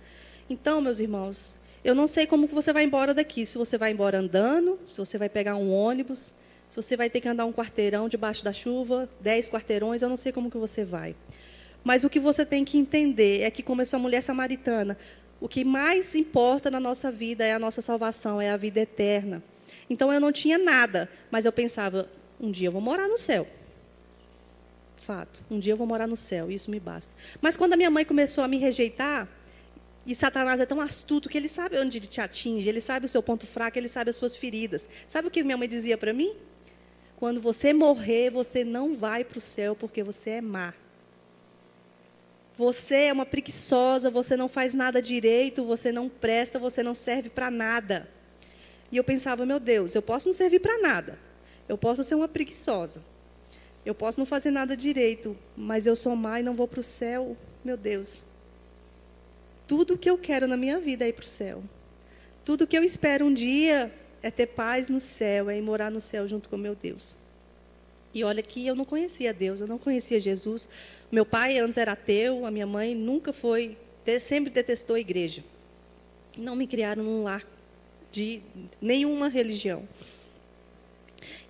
Então, meus irmãos, eu não sei como que você vai embora daqui. Se você vai embora andando, se você vai pegar um ônibus, se você vai ter que andar um quarteirão debaixo da chuva, 10 quarteirões, eu não sei como que você vai. Mas o que você tem que entender é que, como essa mulher samaritana, o que mais importa na nossa vida é a nossa salvação, é a vida eterna. Então, eu não tinha nada, mas eu pensava, um dia eu vou morar no céu. Fato. Um dia eu vou morar no céu, isso me basta. Mas quando a minha mãe começou a me rejeitar, e Satanás é tão astuto que ele sabe onde ele te atinge, ele sabe o seu ponto fraco, ele sabe as suas feridas. Sabe o que minha mãe dizia para mim? Quando você morrer, você não vai para o céu porque você é má. Você é uma preguiçosa, você não faz nada direito, você não presta, você não serve para nada. E eu pensava, meu Deus, eu posso não servir para nada. Eu posso ser uma preguiçosa. Eu posso não fazer nada direito, mas eu sou má e não vou para o céu. Meu Deus. Tudo o que eu quero na minha vida é ir para o céu. Tudo o que eu espero um dia é ter paz no céu, é ir morar no céu junto com meu Deus. E olha que eu não conhecia Deus, eu não conhecia Jesus. Meu pai antes era ateu, a minha mãe nunca foi, sempre detestou a igreja. Não me criaram num lar de nenhuma religião.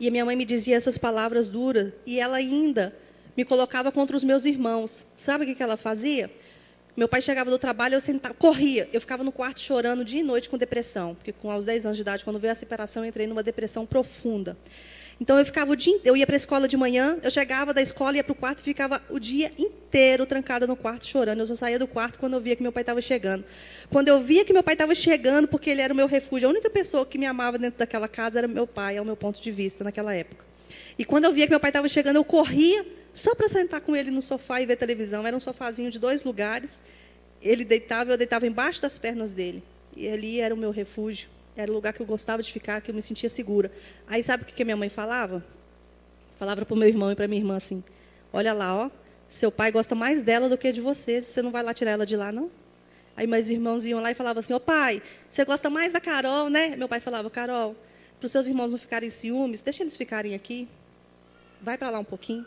E a minha mãe me dizia essas palavras duras, e ela ainda me colocava contra os meus irmãos. Sabe o que ela fazia? Meu pai chegava do trabalho, eu sentava, corria. Eu ficava no quarto chorando dia e noite com depressão. Porque aos 10 anos de idade, quando veio a separação, eu entrei numa depressão profunda. Então, eu ia para a escola de manhã, eu chegava da escola, ia para o quarto e ficava o dia inteiro trancada no quarto chorando. Eu só saía do quarto quando eu via que meu pai estava chegando. Quando eu via que meu pai estava chegando, porque ele era o meu refúgio, a única pessoa que me amava dentro daquela casa era meu pai, ao meu ponto de vista, naquela época. E quando eu via que meu pai estava chegando, eu corria só para sentar com ele no sofá e ver televisão. Era um sofazinho de 2 lugares. Ele deitava, eu deitava embaixo das pernas dele. E ali era o meu refúgio. Era o lugar que eu gostava de ficar, que eu me sentia segura. Aí sabe o que a minha mãe falava? Falava para o meu irmão e para minha irmã assim: olha lá, ó, seu pai gosta mais dela do que de você. Você não vai lá tirar ela de lá, não? Aí meus irmãos iam lá e falavam assim: ô pai, você gosta mais da Carol, né? Meu pai falava: Carol, para os seus irmãos não ficarem ciúmes, deixa eles ficarem aqui. Vai para lá um pouquinho.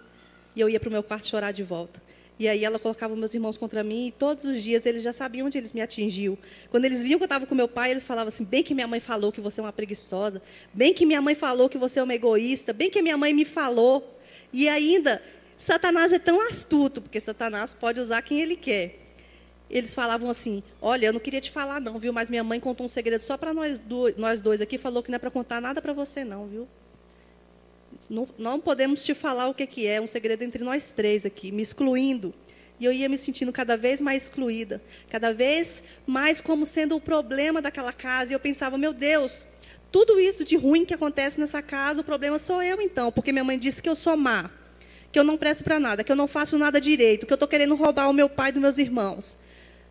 E eu ia para o meu quarto chorar de volta. E aí ela colocava meus irmãos contra mim, e todos os dias eles já sabiam onde eles me atingiam. Quando eles viam que eu estava com meu pai, eles falavam assim: bem que minha mãe falou que você é uma preguiçosa, bem que minha mãe falou que você é uma egoísta, bem que minha mãe me falou. E ainda, Satanás é tão astuto, porque Satanás pode usar quem ele quer. Eles falavam assim: olha, eu não queria te falar não, viu? Mas minha mãe contou um segredo só para nós dois aqui, falou que não é para contar nada para você não, viu? Não podemos te falar o que é um segredo entre nós 3 aqui, me excluindo. E eu ia me sentindo cada vez mais excluída, cada vez mais como sendo o problema daquela casa. E eu pensava: meu Deus, tudo isso de ruim que acontece nessa casa, o problema sou eu então, porque minha mãe disse que eu sou má, que eu não presto para nada, que eu não faço nada direito, que eu estou querendo roubar o meu pai dos meus irmãos.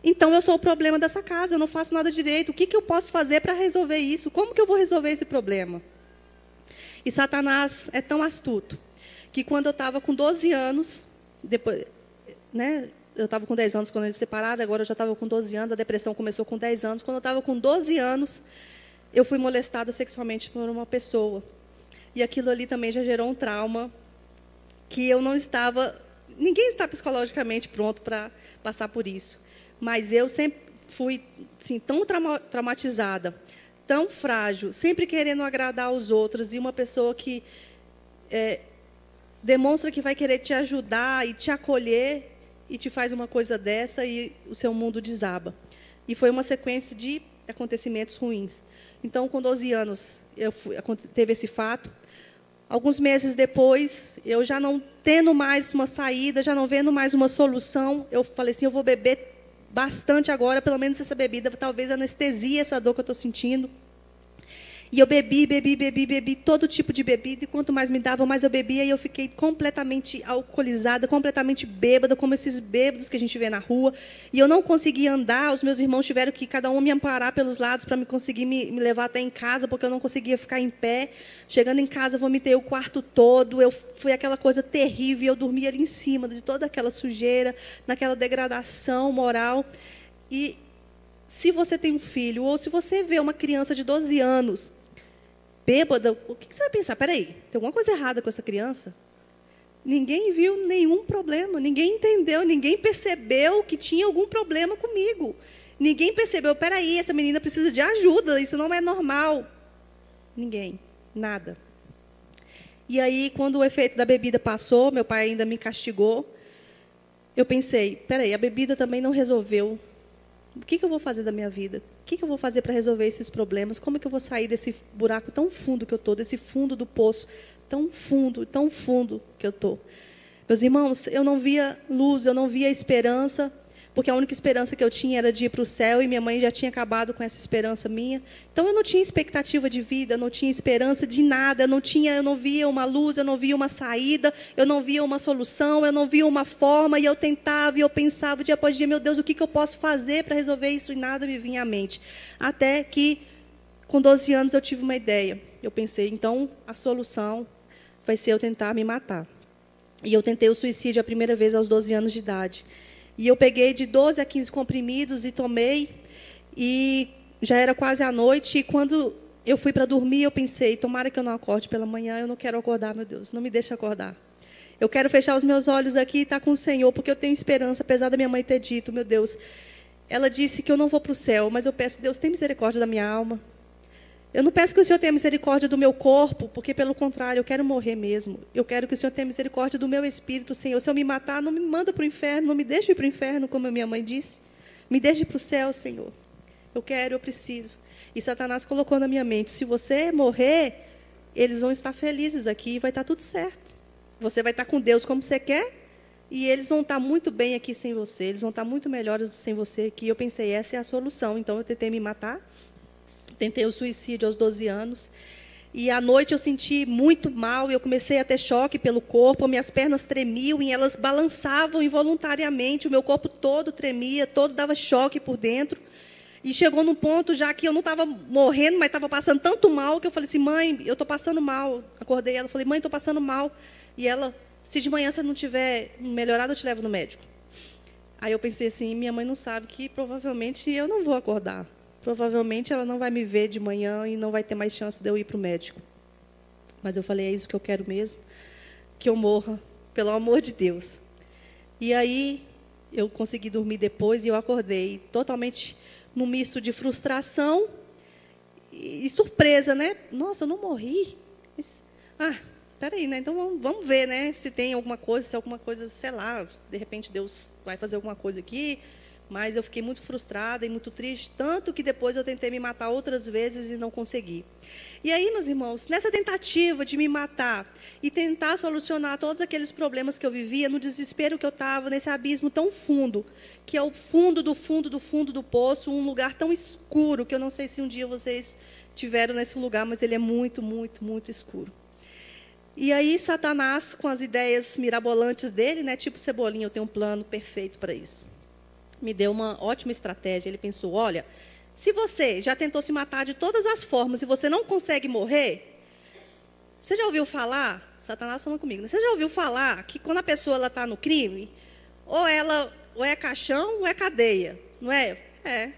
Então eu sou o problema dessa casa, eu não faço nada direito. O que eu posso fazer para resolver isso? Como que eu vou resolver esse problema? E Satanás é tão astuto que quando eu estava com 12 anos, depois, né, eu estava com 10 anos quando eles se separaram, agora eu já estava com 12 anos, a depressão começou com 10 anos. Quando eu estava com 12 anos, eu fui molestada sexualmente por uma pessoa. E aquilo ali também já gerou um trauma que eu não estava... Ninguém está psicologicamente pronto para passar por isso. Mas eu sempre fui assim, tão traumatizada, tão frágil, sempre querendo agradar aos outros, e uma pessoa que demonstra que vai querer te ajudar e te acolher, e te faz uma coisa dessa e o seu mundo desaba. E foi uma sequência de acontecimentos ruins. Então, com 12 anos, teve esse fato. Alguns meses depois, eu já não tendo mais uma saída, já não vendo mais uma solução, eu falei assim: eu vou beber bastante agora, pelo menos essa bebida, talvez anestesie essa dor que eu estou sentindo. E eu bebi todo tipo de bebida, e quanto mais me dava, mais eu bebia, e eu fiquei completamente alcoolizada, completamente bêbada, como esses bêbados que a gente vê na rua. E eu não conseguia andar, os meus irmãos tiveram que cada um me amparar pelos lados para me conseguir me levar até em casa, porque eu não conseguia ficar em pé. Chegando em casa, eu vomitei o quarto todo, foi aquela coisa terrível, eu dormia ali em cima de toda aquela sujeira, naquela degradação moral. E se você tem um filho, ou se você vê uma criança de 12 anos, bêbada, o que você vai pensar? Peraí, tem alguma coisa errada com essa criança? Ninguém viu nenhum problema, ninguém entendeu, ninguém percebeu que tinha algum problema comigo. Ninguém percebeu: peraí, essa menina precisa de ajuda, isso não é normal. Ninguém, nada. E aí, quando o efeito da bebida passou, meu pai ainda me castigou, eu pensei: peraí, a bebida também não resolveu. O que eu vou fazer da minha vida? O que eu vou fazer para resolver esses problemas? Como é que eu vou sair desse buraco tão fundo que eu estou, desse fundo do poço, tão fundo que eu estou? Meus irmãos, eu não via luz, eu não via esperança, porque a única esperança que eu tinha era de ir para o céu, e minha mãe já tinha acabado com essa esperança minha. Então, eu não tinha expectativa de vida, eu não tinha esperança de nada, eu não via uma luz, eu não via uma saída, eu não via uma solução, eu não via uma forma, e eu tentava, e eu pensava dia após dia: meu Deus, o que eu posso fazer para resolver isso? E nada me vinha à mente. Até que, com 12 anos, eu tive uma ideia. Eu pensei: então, a solução vai ser eu tentar me matar. E eu tentei o suicídio a primeira vez aos 12 anos de idade. E eu peguei de 12 a 15 comprimidos e tomei, e já era quase à noite, e quando eu fui para dormir, eu pensei: tomara que eu não acorde pela manhã, eu não quero acordar, meu Deus, não me deixe acordar. Eu quero fechar os meus olhos aqui e estar com o Senhor, porque eu tenho esperança, apesar da minha mãe ter dito: meu Deus, ela disse que eu não vou para o céu, mas eu peço: Deus, tem misericórdia da minha alma. Eu não peço que o Senhor tenha misericórdia do meu corpo, porque, pelo contrário, eu quero morrer mesmo. Eu quero que o Senhor tenha misericórdia do meu espírito, Senhor. Se eu me matar, não me manda para o inferno, não me deixe ir para o inferno, como a minha mãe disse. Me deixe para o céu, Senhor. Eu quero, eu preciso. E Satanás colocou na minha mente: se você morrer, eles vão estar felizes aqui e vai estar tudo certo. Você vai estar com Deus como você quer, e eles vão estar muito bem aqui sem você. Eles vão estar muito melhores sem você aqui. Eu pensei: essa é a solução. Então, eu tentei me matar. Tentei o suicídio aos 12 anos. E à noite eu senti muito mal, eu comecei a ter choque pelo corpo, minhas pernas tremiam e elas balançavam involuntariamente, o meu corpo todo tremia, todo dava choque por dentro. E chegou num ponto já que eu não estava morrendo, mas estava passando tanto mal, que eu falei assim, mãe, eu estou passando mal. Acordei ela, falei, mãe, estou passando mal. E ela, se de manhã você não tiver melhorado, eu te levo no médico. Aí eu pensei assim, minha mãe não sabe que provavelmente eu não vou acordar. Provavelmente ela não vai me ver de manhã e não vai ter mais chance de eu ir para o médico. Mas eu falei, é isso que eu quero mesmo, que eu morra, pelo amor de Deus. E aí eu consegui dormir depois e eu acordei totalmente num misto de frustração e surpresa, né? Nossa, eu não morri. Peraí, né? Então vamos ver, né? Se tem alguma coisa, se alguma coisa, sei lá, de repente Deus vai fazer alguma coisa aqui. Mas eu fiquei muito frustrada e muito triste, tanto que depois eu tentei me matar outras vezes e não consegui. E aí, meus irmãos, nessa tentativa de me matar e tentar solucionar todos aqueles problemas que eu vivia, no desespero que eu estava, nesse abismo tão fundo, que é o fundo do fundo do fundo do poço, um lugar tão escuro, que eu não sei se um dia vocês tiveram nesse lugar, mas ele é muito, muito, muito escuro. E aí, Satanás, com as ideias mirabolantes dele, né, tipo Cebolinha, eu tenho um plano perfeito para isso. Me deu uma ótima estratégia. Ele pensou, olha, se você já tentou se matar de todas as formas e você não consegue morrer, você já ouviu falar, Satanás falando comigo, né? Você já ouviu falar que quando a pessoa está no crime, ou é caixão ou é cadeia, não é? É.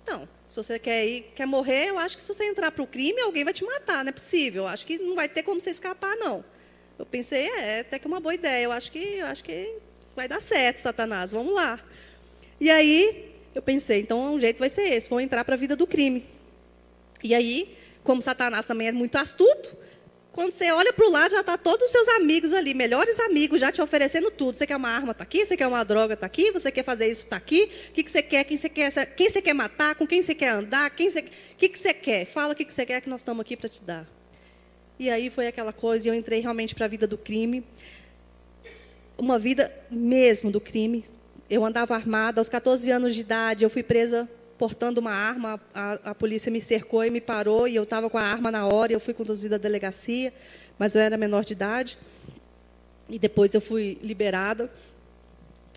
Não, se você quer morrer, eu acho que se você entrar para o crime, alguém vai te matar, não é possível. Eu acho que não vai ter como você escapar, não. Eu pensei, até que é uma boa ideia, eu acho que vai dar certo, Satanás, vamos lá. E aí, eu pensei, então um jeito vai ser esse, vou entrar para a vida do crime. E aí, como Satanás também é muito astuto, quando você olha para o lado, já está todos os seus amigos ali, melhores amigos, já te oferecendo tudo. Você quer uma arma, está aqui, você quer uma droga, está aqui, você quer fazer isso, está aqui, o que você quer, quem você quer matar, com quem você quer andar, o que você quer? Fala o que você quer que nós estamos aqui para te dar. E aí foi aquela coisa, e eu entrei realmente para a vida do crime, uma vida mesmo do crime. Eu andava armada, aos 14 anos de idade, eu fui presa portando uma arma, a polícia me cercou e me parou, e eu estava com a arma na hora, eu fui conduzida à delegacia, mas eu era menor de idade, e depois eu fui liberada,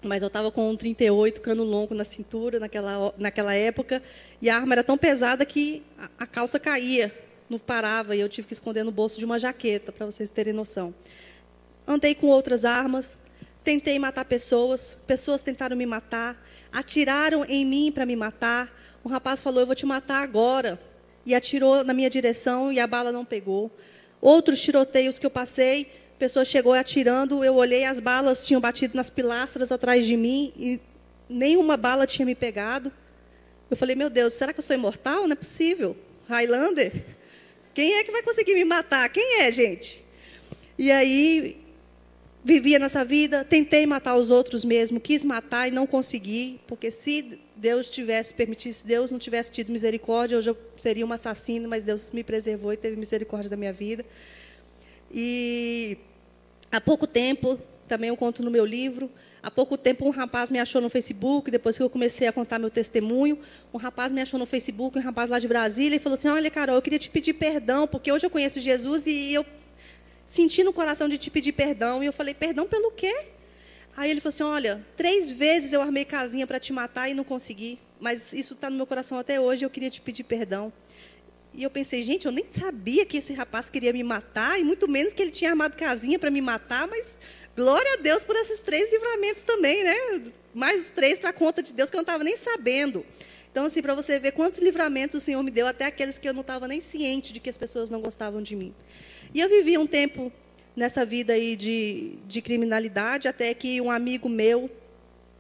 mas eu estava com um 38, cano longo na cintura, naquela época, e a arma era tão pesada que a calça caía, não parava, e eu tive que esconder no bolso de uma jaqueta, para vocês terem noção. Andei com outras armas, tentei matar pessoas tentaram me matar, atiraram em mim para me matar. Um rapaz falou, eu vou te matar agora, e atirou na minha direção e a bala não pegou. Outros tiroteios que eu passei, a pessoa chegou atirando, eu olhei, as balas tinham batido nas pilastras atrás de mim e nenhuma bala tinha me pegado. Eu falei, meu Deus, será que eu sou imortal? Não é possível. Highlander? Quem é que vai conseguir me matar? Quem é, gente? E aí, vivia nessa vida, tentei matar os outros mesmo, quis matar e não consegui, porque se Deus tivesse permitido, se Deus não tivesse tido misericórdia, hoje eu seria uma assassina, mas Deus me preservou e teve misericórdia da minha vida. E há pouco tempo, também eu conto no meu livro, há pouco tempo um rapaz me achou no Facebook, depois que eu comecei a contar meu testemunho, um rapaz me achou no Facebook, um rapaz lá de Brasília, e falou assim, olha, Carol, eu queria te pedir perdão, porque hoje eu conheço Jesus e eu senti no coração de te pedir perdão. E eu falei, perdão pelo quê? Aí ele falou assim, olha, 3 vezes eu armei casinha para te matar e não consegui. Mas isso está no meu coração até hoje, eu queria te pedir perdão. E eu pensei, gente, eu nem sabia que esse rapaz queria me matar, e muito menos que ele tinha armado casinha para me matar, mas glória a Deus por esses 3 livramentos também, né? Mais 3 para a conta de Deus, que eu não estava nem sabendo. Então, assim, para você ver quantos livramentos o Senhor me deu, até aqueles que eu não estava nem ciente de que as pessoas não gostavam de mim. E eu vivi um tempo nessa vida aí de criminalidade, até que um amigo meu,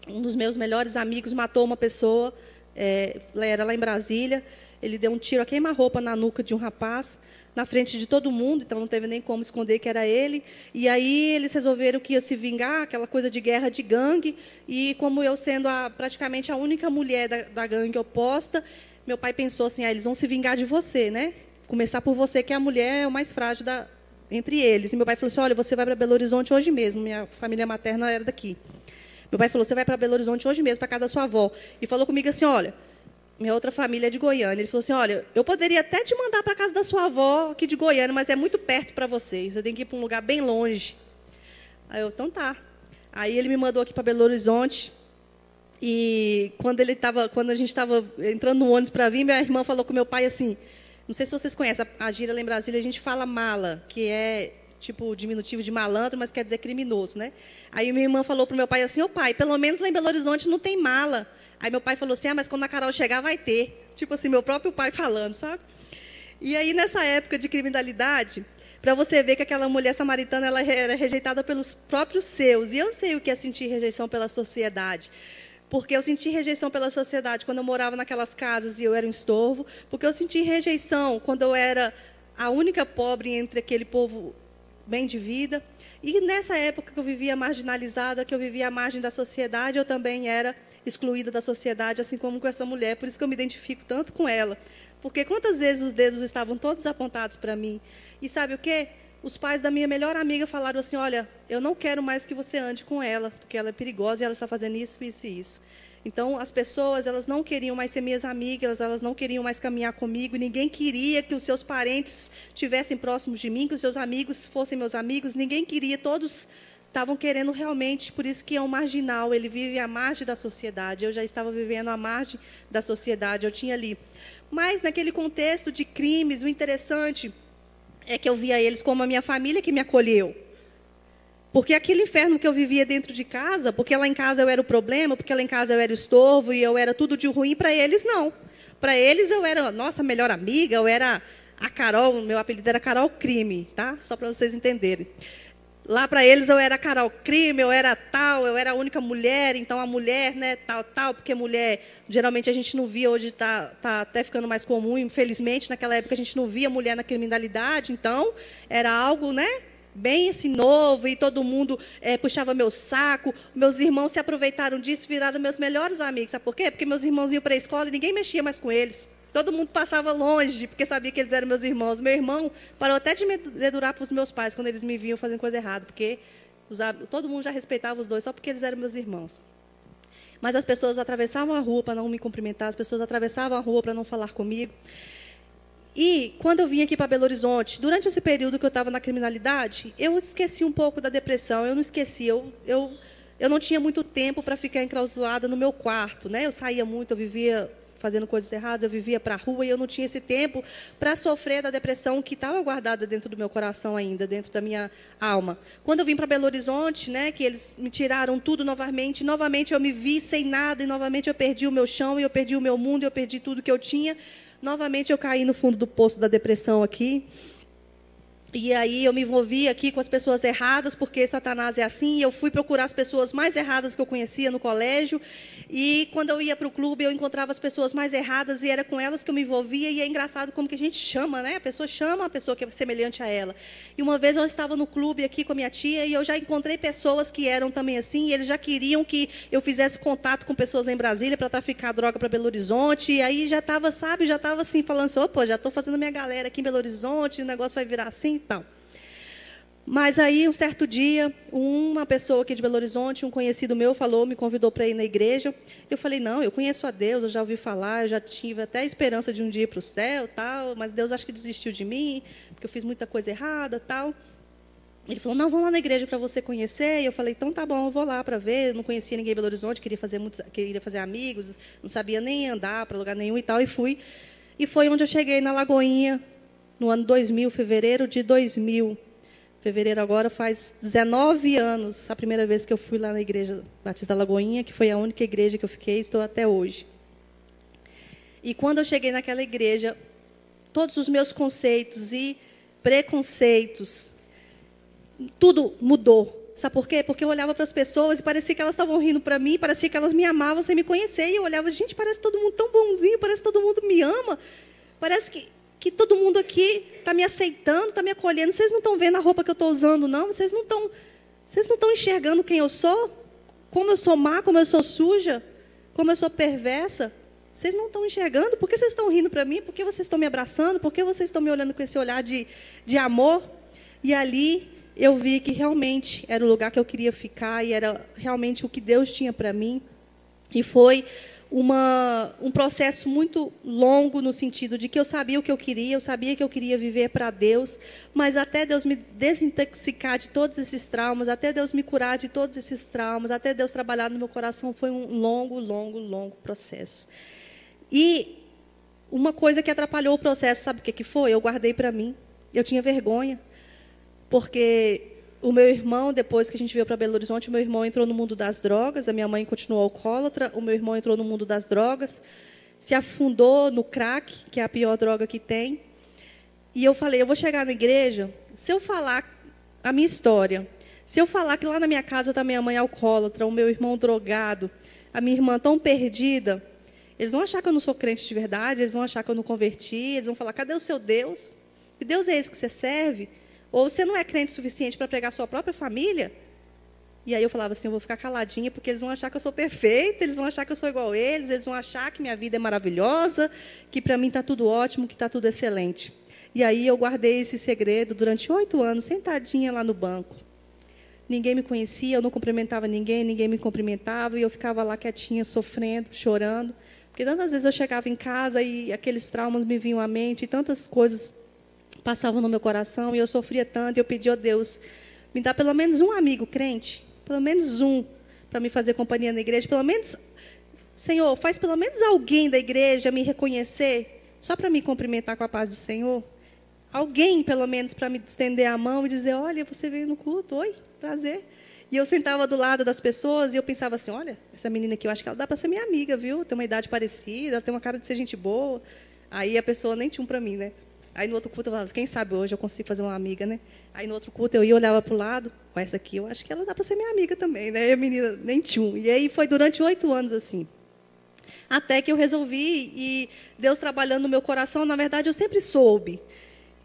um dos meus melhores amigos, matou uma pessoa, era lá em Brasília, ele deu um tiro a queima-roupa na nuca de um rapaz, na frente de todo mundo, então não teve nem como esconder que era ele. E aí eles resolveram que ia se vingar, aquela coisa de guerra de gangue, e como eu sendo praticamente a única mulher da gangue oposta, meu pai pensou assim, eles vão se vingar de você, né? Começar por você, que é a mulher o mais frágil entre eles. E meu pai falou assim, olha, você vai para Belo Horizonte hoje mesmo. Minha família materna era daqui. Meu pai falou, você vai para Belo Horizonte hoje mesmo, para casa da sua avó. E falou comigo assim, olha, minha outra família é de Goiânia. Ele falou assim, olha, eu poderia até te mandar para a casa da sua avó, aqui de Goiânia, mas é muito perto para vocês. Você tem que ir para um lugar bem longe. Aí eu, então tá. Aí ele me mandou aqui para Belo Horizonte. E quando a gente estava entrando no ônibus para vir, minha irmã falou com meu pai assim, não sei se vocês conhecem, a gíria lá em Brasília, a gente fala mala, que é tipo diminutivo de malandro, mas quer dizer criminoso, né? Aí minha irmã falou para o meu pai assim, ô pai, pelo menos lá em Belo Horizonte não tem mala. Aí meu pai falou assim, mas quando a Carol chegar vai ter. Tipo assim, meu próprio pai falando, sabe? E aí, nessa época de criminalidade, para você ver que aquela mulher samaritana ela era rejeitada pelos próprios seus. E eu sei o que é sentir rejeição pela sociedade. Porque eu senti rejeição pela sociedade quando eu morava naquelas casas e eu era um estorvo. Porque eu senti rejeição quando eu era a única pobre entre aquele povo bem de vida. E nessa época que eu vivia marginalizada, que eu vivia à margem da sociedade, eu também era excluída da sociedade, assim como com essa mulher. Por isso que eu me identifico tanto com ela. Porque quantas vezes os dedos estavam todos apontados para mim. E sabe o quê? Os pais da minha melhor amiga falaram assim, olha, eu não quero mais que você ande com ela, porque ela é perigosa e ela está fazendo isso, isso e isso. Então, as pessoas, elas não queriam mais ser minhas amigas, elas não queriam mais caminhar comigo, ninguém queria que os seus parentes estivessem próximos de mim, que os seus amigos fossem meus amigos, ninguém queria, todos estavam querendo realmente, por isso que é um marginal, ele vive à margem da sociedade, eu já estava vivendo à margem da sociedade, eu tinha ali. Mas, naquele contexto de crimes, o interessante é que eu via eles como a minha família que me acolheu. Porque aquele inferno que eu vivia dentro de casa, porque lá em casa eu era o problema, porque lá em casa eu era o estorvo e eu era tudo de ruim, para eles não. Para eles eu era a nossa melhor amiga, eu era a Carol, meu apelido era Carol Crime, tá? Só para vocês entenderem. Lá para eles eu era Carol Crime, eu era tal, eu era a única mulher, então a mulher, né, tal, porque mulher, geralmente a gente não via, hoje está até ficando mais comum, infelizmente, naquela época a gente não via mulher na criminalidade, então era algo, né, bem assim, novo, e todo mundo puxava meu saco, meus irmãos se aproveitaram disso, viraram meus melhores amigos, sabe por quê? Porque meus irmãos iam para a escola e ninguém mexia mais com eles. Todo mundo passava longe, porque sabia que eles eram meus irmãos. Meu irmão parou até de me dedurar para os meus pais, quando eles me viam fazendo coisa errada, porque todo mundo já respeitava os dois, só porque eles eram meus irmãos. Mas as pessoas atravessavam a rua para não me cumprimentar, as pessoas atravessavam a rua para não falar comigo. E, quando eu vim aqui para Belo Horizonte, durante esse período que eu estava na criminalidade, eu esqueci um pouco da depressão, eu não esqueci, eu não tinha muito tempo para ficar enclausurada no meu quarto, né? Eu saía muito, eu vivia fazendo coisas erradas, eu vivia para a rua e eu não tinha esse tempo para sofrer da depressão que estava guardada dentro do meu coração ainda, dentro da minha alma. Quando eu vim para Belo Horizonte, né, que eles me tiraram tudo novamente eu me vi sem nada, e novamente eu perdi o meu chão, e eu perdi o meu mundo, e eu perdi tudo que eu tinha. Novamente eu caí no fundo do poço da depressão aqui. E aí eu me envolvi aqui com as pessoas erradas, porque Satanás é assim, e eu fui procurar as pessoas mais erradas que eu conhecia no colégio, e quando eu ia para o clube, eu encontrava as pessoas mais erradas, e era com elas que eu me envolvia, e é engraçado como que a gente chama, né? A pessoa chama a pessoa que é semelhante a ela. E uma vez eu estava no clube aqui com a minha tia, e eu já encontrei pessoas que eram também assim, e eles já queriam que eu fizesse contato com pessoas lá em Brasília para traficar droga para Belo Horizonte, e aí já estava, sabe, já estava assim, falando assim, opa, já estou fazendo minha galera aqui em Belo Horizonte, o negócio vai virar assim, tal. Mas aí, um certo dia, uma pessoa aqui de Belo Horizonte, um conhecido meu, me convidou para ir na igreja. Eu falei, não, eu conheço a Deus, eu já ouvi falar, eu já tive até a esperança de um dia ir para o céu, tal, mas Deus acho que desistiu de mim, porque eu fiz muita coisa errada, tal. Ele falou, não, vamos lá na igreja para você conhecer. E eu falei, então tá bom, eu vou lá para ver. Eu não conhecia ninguém em Belo Horizonte, queria fazer amigos, não sabia nem andar para lugar nenhum e tal, e fui. E foi onde eu cheguei na Lagoinha, no ano 2000, fevereiro de 2000. Fevereiro agora faz 19 anos, a primeira vez que eu fui lá na Igreja Batista da Lagoinha, que foi a única igreja que eu fiquei, estou até hoje. E quando eu cheguei naquela igreja, todos os meus conceitos e preconceitos, tudo mudou. Sabe por quê? Porque eu olhava para as pessoas e parecia que elas estavam rindo para mim, parecia que elas me amavam sem me conhecer. E eu olhava, gente, parece todo mundo tão bonzinho, parece que todo mundo me ama, parece que todo mundo aqui está me aceitando, está me acolhendo. Vocês não estão vendo a roupa que eu estou usando, não? Vocês não estão enxergando quem eu sou? Como eu sou má, como eu sou suja, como eu sou perversa? Vocês não estão enxergando? Por que vocês estão rindo para mim? Por que vocês estão me abraçando? Por que vocês estão me olhando com esse olhar de amor? E ali eu vi que realmente era o lugar que eu queria ficar e era realmente o que Deus tinha para mim. E foi um processo muito longo, no sentido de que eu sabia o que eu sabia que eu queria viver para Deus, mas até Deus me desintoxicar de todos esses traumas, até Deus me curar de todos esses traumas, até Deus trabalhar no meu coração, foi um longo processo. E uma coisa que atrapalhou o processo, sabe o que foi? Eu guardei para mim. Eu tinha vergonha, porque o meu irmão, depois que a gente veio para Belo Horizonte, o meu irmão entrou no mundo das drogas, a minha mãe continuou alcoólatra, o meu irmão entrou no mundo das drogas, se afundou no crack, que é a pior droga que tem. E eu falei, eu vou chegar na igreja, se eu falar a minha história, se eu falar que lá na minha casa está minha mãe alcoólatra, o meu irmão drogado, a minha irmã tão perdida, eles vão achar que eu não sou crente de verdade, eles vão achar que eu não converti, eles vão falar, cadê o seu Deus? Que Deus é esse que você serve? Ou você não é crente o suficiente para pregar a sua própria família? E aí eu falava assim, eu vou ficar caladinha, porque eles vão achar que eu sou perfeita, eles vão achar que eu sou igual a eles vão achar que minha vida é maravilhosa, que para mim está tudo ótimo, que está tudo excelente. E aí eu guardei esse segredo durante 8 anos, sentadinha lá no banco. Ninguém me conhecia, eu não cumprimentava ninguém, ninguém me cumprimentava, e eu ficava lá quietinha, sofrendo, chorando. Porque tantas vezes eu chegava em casa e aqueles traumas me vinham à mente, e tantas coisas passavam no meu coração, e eu sofria tanto, e eu pedi a Deus, me dá pelo menos um amigo crente, pelo menos um, para me fazer companhia na igreja, pelo menos, Senhor, faz pelo menos alguém da igreja me reconhecer, só para me cumprimentar com a paz do Senhor. Alguém, pelo menos, para me estender a mão e dizer, olha, você veio no culto, oi, prazer. E eu sentava do lado das pessoas e eu pensava assim, olha, essa menina aqui, eu acho que ela dá para ser minha amiga, viu? Tem uma idade parecida, ela tem uma cara de ser gente boa. Aí a pessoa nem tinha um para mim, né? Aí no outro culto eu falava, quem sabe hoje eu consigo fazer uma amiga, né? Aí no outro culto eu ia, olhava para o lado, com essa aqui, eu acho que ela dá para ser minha amiga também, né? E a menina nem tinha um. E aí foi durante 8 anos assim. Até que eu resolvi, e Deus trabalhando no meu coração, na verdade eu sempre soube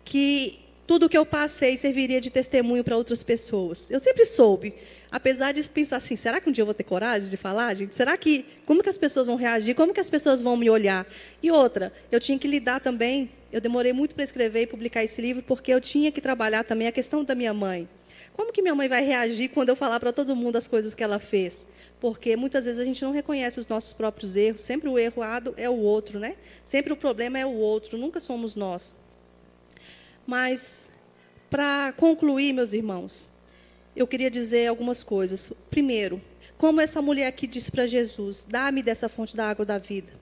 que tudo que eu passei serviria de testemunho para outras pessoas. Eu sempre soube, apesar de pensar assim, será que um dia eu vou ter coragem de falar, gente? Será que, como que as pessoas vão reagir? Como que as pessoas vão me olhar? E outra, eu tinha que lidar também, eu demorei muito para escrever e publicar esse livro, porque eu tinha que trabalhar também a questão da minha mãe. Como que minha mãe vai reagir quando eu falar para todo mundo as coisas que ela fez? Porque muitas vezes a gente não reconhece os nossos próprios erros, sempre o errado é o outro, né? Sempre o problema é o outro, nunca somos nós. Mas, para concluir, meus irmãos, eu queria dizer algumas coisas. Primeiro, como essa mulher aqui disse para Jesus, dá-me dessa fonte da água da vida.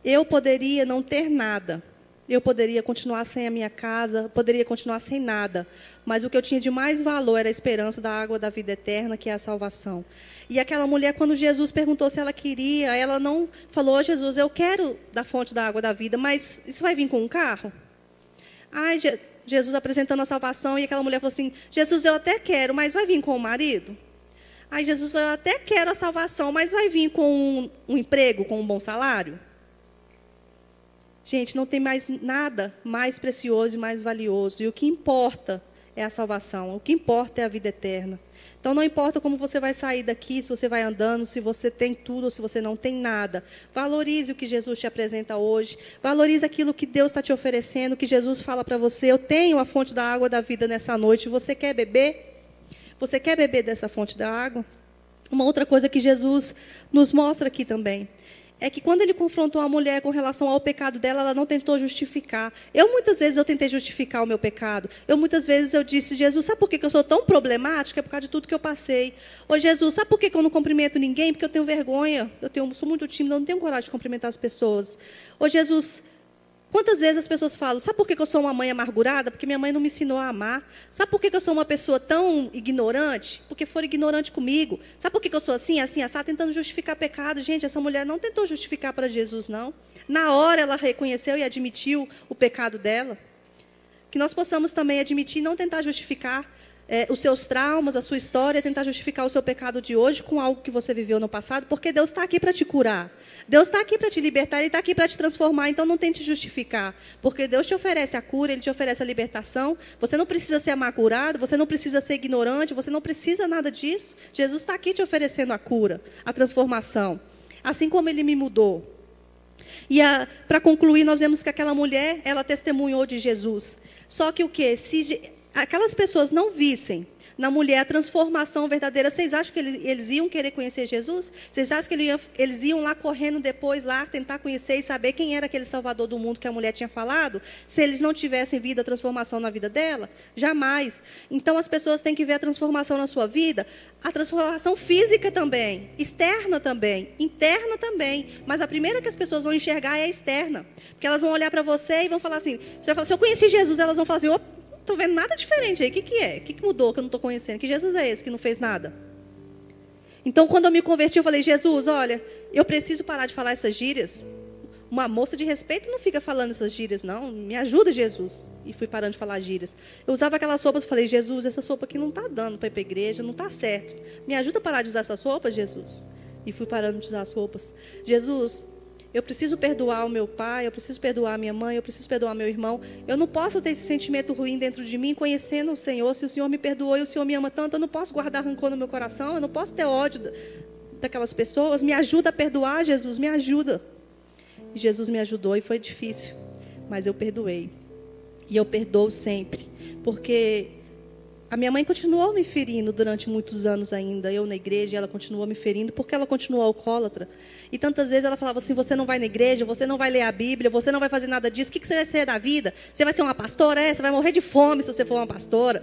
Eu poderia não ter nada, eu poderia continuar sem a minha casa, poderia continuar sem nada, mas o que eu tinha de mais valor era a esperança da água da vida eterna, que é a salvação. E aquela mulher, quando Jesus perguntou se ela queria, ela não falou, oh, Jesus, eu quero da fonte da água da vida, mas isso vai vir com um carro? Ai, Jesus apresentando a salvação, e aquela mulher falou assim, Jesus, eu até quero, mas vai vir com o marido? Ai, Jesus, eu até quero a salvação, mas vai vir com um emprego, com um bom salário? Gente, não tem mais nada mais precioso e mais valioso. E o que importa é a salvação. O que importa é a vida eterna. Então, não importa como você vai sair daqui, se você vai andando, se você tem tudo ou se você não tem nada. Valorize o que Jesus te apresenta hoje. Valorize aquilo que Deus está te oferecendo, que Jesus fala para você. Eu tenho a fonte da água da vida nessa noite. Você quer beber? Você quer beber dessa fonte da água? Uma outra coisa que Jesus nos mostra aqui também é que quando ele confrontou a mulher com relação ao pecado dela, ela não tentou justificar. Muitas vezes, eu tentei justificar o meu pecado. Muitas vezes, eu disse, Jesus, sabe por que eu sou tão problemática? É por causa de tudo que eu passei. Ô, Jesus, sabe por que eu não cumprimento ninguém? Porque eu tenho vergonha. Sou muito tímida, eu não tenho coragem de cumprimentar as pessoas. Ô, Jesus, quantas vezes as pessoas falam, sabe por que eu sou uma mãe amargurada? Porque minha mãe não me ensinou a amar. Sabe por que eu sou uma pessoa tão ignorante? Porque foram ignorantes comigo. Sabe por que eu sou assim, assim, assado, tentando justificar pecado? Gente, essa mulher não tentou justificar para Jesus, não. Na hora ela reconheceu e admitiu o pecado dela. Que nós possamos também admitir e não tentar justificar os seus traumas, a sua história, tentar justificar o seu pecado de hoje com algo que você viveu no passado, porque Deus está aqui para te curar. Deus está aqui para te libertar, Ele está aqui para te transformar, então não tente justificar, porque Deus te oferece a cura, Ele te oferece a libertação, você não precisa ser amargurado, você não precisa ser ignorante, você não precisa nada disso. Jesus está aqui te oferecendo a cura, a transformação, assim como Ele me mudou. E para concluir, nós vemos que aquela mulher, ela testemunhou de Jesus. Só que o quê? aquelas pessoas não vissem na mulher a transformação verdadeira, vocês acham que eles iam querer conhecer Jesus? Vocês acham que eles iam lá correndo depois, lá tentar conhecer e saber quem era aquele Salvador do mundo que a mulher tinha falado? Se eles não tivessem visto a transformação na vida dela? Jamais. Então, as pessoas têm que ver a transformação na sua vida, a transformação física também, externa também, interna também. Mas a primeira que as pessoas vão enxergar é a externa. Porque elas vão olhar para você e vão falar assim, você vai falar, se eu conheci Jesus, elas vão falar assim, opa, não estou vendo nada diferente aí. O que é? O que mudou que eu não estou conhecendo? Que Jesus é esse que não fez nada? Então, quando eu me converti, eu falei, Jesus, olha, eu preciso parar de falar essas gírias. Uma moça de respeito não fica falando essas gírias, não. Me ajuda, Jesus. E fui parando de falar gírias. Eu usava aquelas sopas e falei, Jesus, essa sopa aqui não está dando para ir para a igreja, não está certo. Me ajuda a parar de usar essas roupas, Jesus. E fui parando de usar as roupas. Jesus, eu preciso perdoar o meu pai, eu preciso perdoar a minha mãe, eu preciso perdoar meu irmão. Eu não posso ter esse sentimento ruim dentro de mim, conhecendo o Senhor. Se o Senhor me perdoou e o Senhor me ama tanto, eu não posso guardar rancor no meu coração, eu não posso ter ódio daquelas pessoas. Me ajuda a perdoar, Jesus, me ajuda. E Jesus me ajudou e foi difícil, mas eu perdoei. E eu perdoo sempre, porque a minha mãe continuou me ferindo durante muitos anos ainda, eu na igreja, ela continuou me ferindo, porque ela continuou alcoólatra. E tantas vezes ela falava assim, você não vai na igreja, você não vai ler a Bíblia, você não vai fazer nada disso, o que você vai ser da vida? Você vai ser uma pastora? Você vai morrer de fome se você for uma pastora.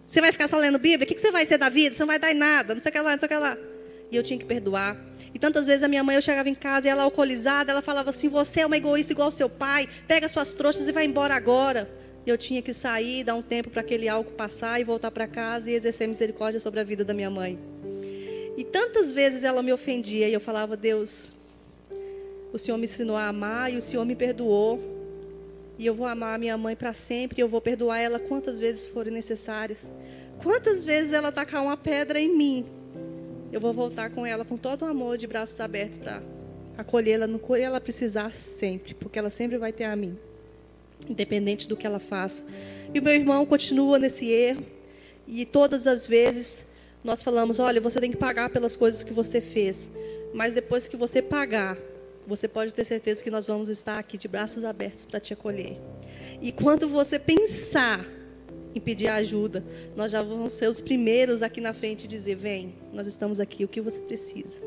Você vai ficar só lendo Bíblia? O que você vai ser da vida? Você não vai dar em nada, não sei o que lá, não sei o que lá. E eu tinha que perdoar. E tantas vezes a minha mãe, eu chegava em casa e ela alcoolizada, ela falava assim, você é uma egoísta igual ao seu pai, pega suas trouxas e vai embora agora. E eu tinha que sair, dar um tempo para aquele álcool passar e voltar para casa e exercer misericórdia sobre a vida da minha mãe. E tantas vezes ela me ofendia e eu falava, Deus, o Senhor me ensinou a amar e o Senhor me perdoou. E eu vou amar a minha mãe para sempre e eu vou perdoar ela quantas vezes forem necessárias. Quantas vezes ela tacar uma pedra em mim, eu vou voltar com ela com todo o amor, de braços abertos, para acolhê-la no que ela precisar sempre, porque ela sempre vai ter a mim, independente do que ela faça. E o meu irmão continua nesse erro, e todas as vezes nós falamos, olha, você tem que pagar pelas coisas que você fez, mas depois que você pagar, você pode ter certeza que nós vamos estar aqui de braços abertos para te acolher. E quando você pensar em pedir ajuda, nós já vamos ser os primeiros aqui na frente e dizer, vem, nós estamos aqui, o que você precisa?